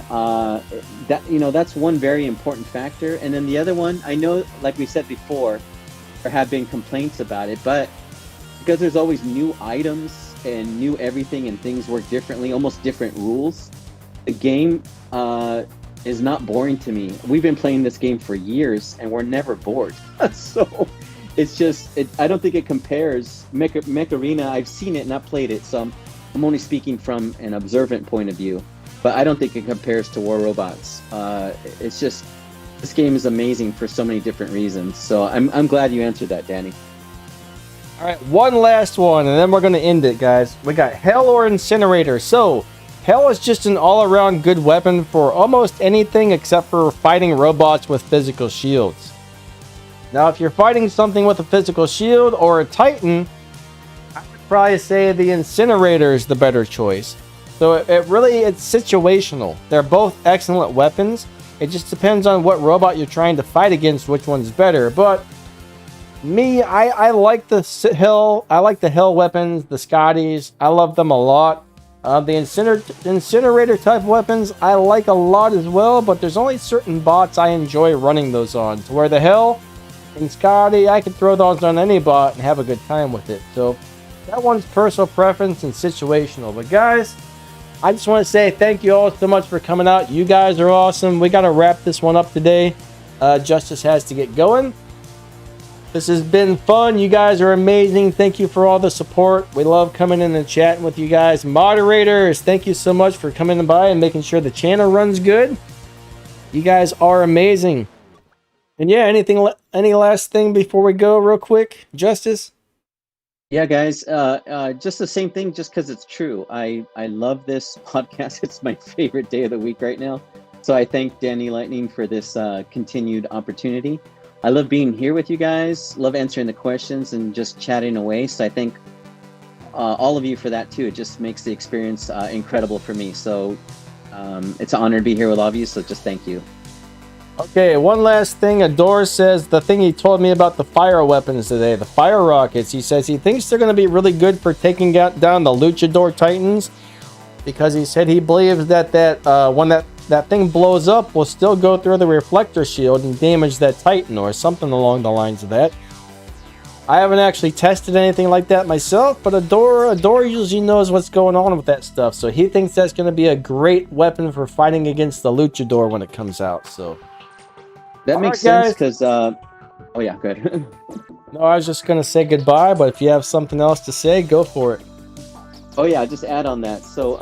that's one very important factor. And then the other one, I know, like we said before, there have been complaints about it, but because there's always new items and new everything, and things work differently, almost different rules, the game is not boring to me. We've been playing this game for years, and we're never bored. So it's just, I don't think it compares. Mech Arena, I've seen it, not played it, so I'm only speaking from an observant point of view. But I don't think it compares to War Robots. It's just, this game is amazing for so many different reasons. So I'm glad you answered that, Danny. All right, one last one, and then we're going to end it, guys. We got Hell or Incinerator. So, Hell is just an all-around good weapon for almost anything except for fighting robots with physical shields. Now, if you're fighting something with a physical shield or a Titan, I would probably say the Incinerator is the better choice. So it's situational. They're both excellent weapons. It just depends on what robot you're trying to fight against, which one's better. But me, I like the Hell weapons, the Scotties. I love them a lot. The Incinerator type weapons I like a lot as well, but there's only certain bots I enjoy running those on. To where the Hell and Scotty, I can throw those on any bot and have a good time with it. So that one's personal preference and situational. But guys, I just want to say thank you all so much for coming out. You guys are awesome. We got to wrap this one up today. Justice has to get going. This has been fun. You guys are amazing. Thank you for all the support. We love coming in and chatting with you guys. Moderators, thank you so much for coming by and making sure the channel runs good. You guys are amazing. And yeah, any last thing before we go real quick, Justice? Yeah, guys, just the same thing, just because it's true. I love this podcast. It's my favorite day of the week right now. So I thank Danny Lightning for this continued opportunity. I love being here with you guys, love answering the questions and just chatting away. So I thank all of you for that too. It just makes the experience incredible for me. So it's an honor to be here with all of you. So just thank you. Okay, one last thing. Adore says the thing he told me about the fire weapons today, the fire rockets. He says he thinks they're going to be really good for taking down the Luchador Titans, because he said he believes that when that thing blows up, will still go through the reflector shield and damage that Titan or something along the lines of that. I haven't actually tested anything like that myself, but Adore usually knows what's going on with that stuff, so he thinks that's going to be a great weapon for fighting against the Luchador when it comes out. So that makes sense, because oh yeah, good. No, I was just going to say goodbye, but if you have something else to say, go for it. Oh yeah, just add on that. So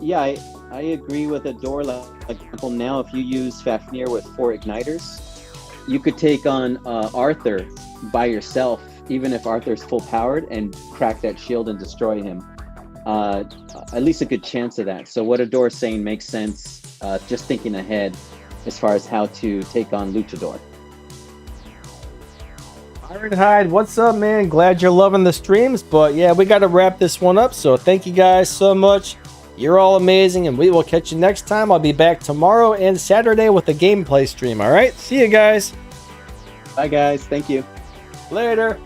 yeah, I agree with Adore. Like example, now if you use Fafnir with 4 igniters, you could take on Arthur by yourself, even if Arthur's full powered, and crack that shield and destroy him. At least a good chance of that. So what Adore's saying makes sense, just thinking ahead as far as how to take on Luchador. Ironhide, what's up, man? Glad you're loving the streams, but yeah, we got to wrap this one up. So thank you guys so much. You're all amazing, and we will catch you next time. I'll be back tomorrow and Saturday with a gameplay stream. All right, see you guys. Bye guys, thank you. Later.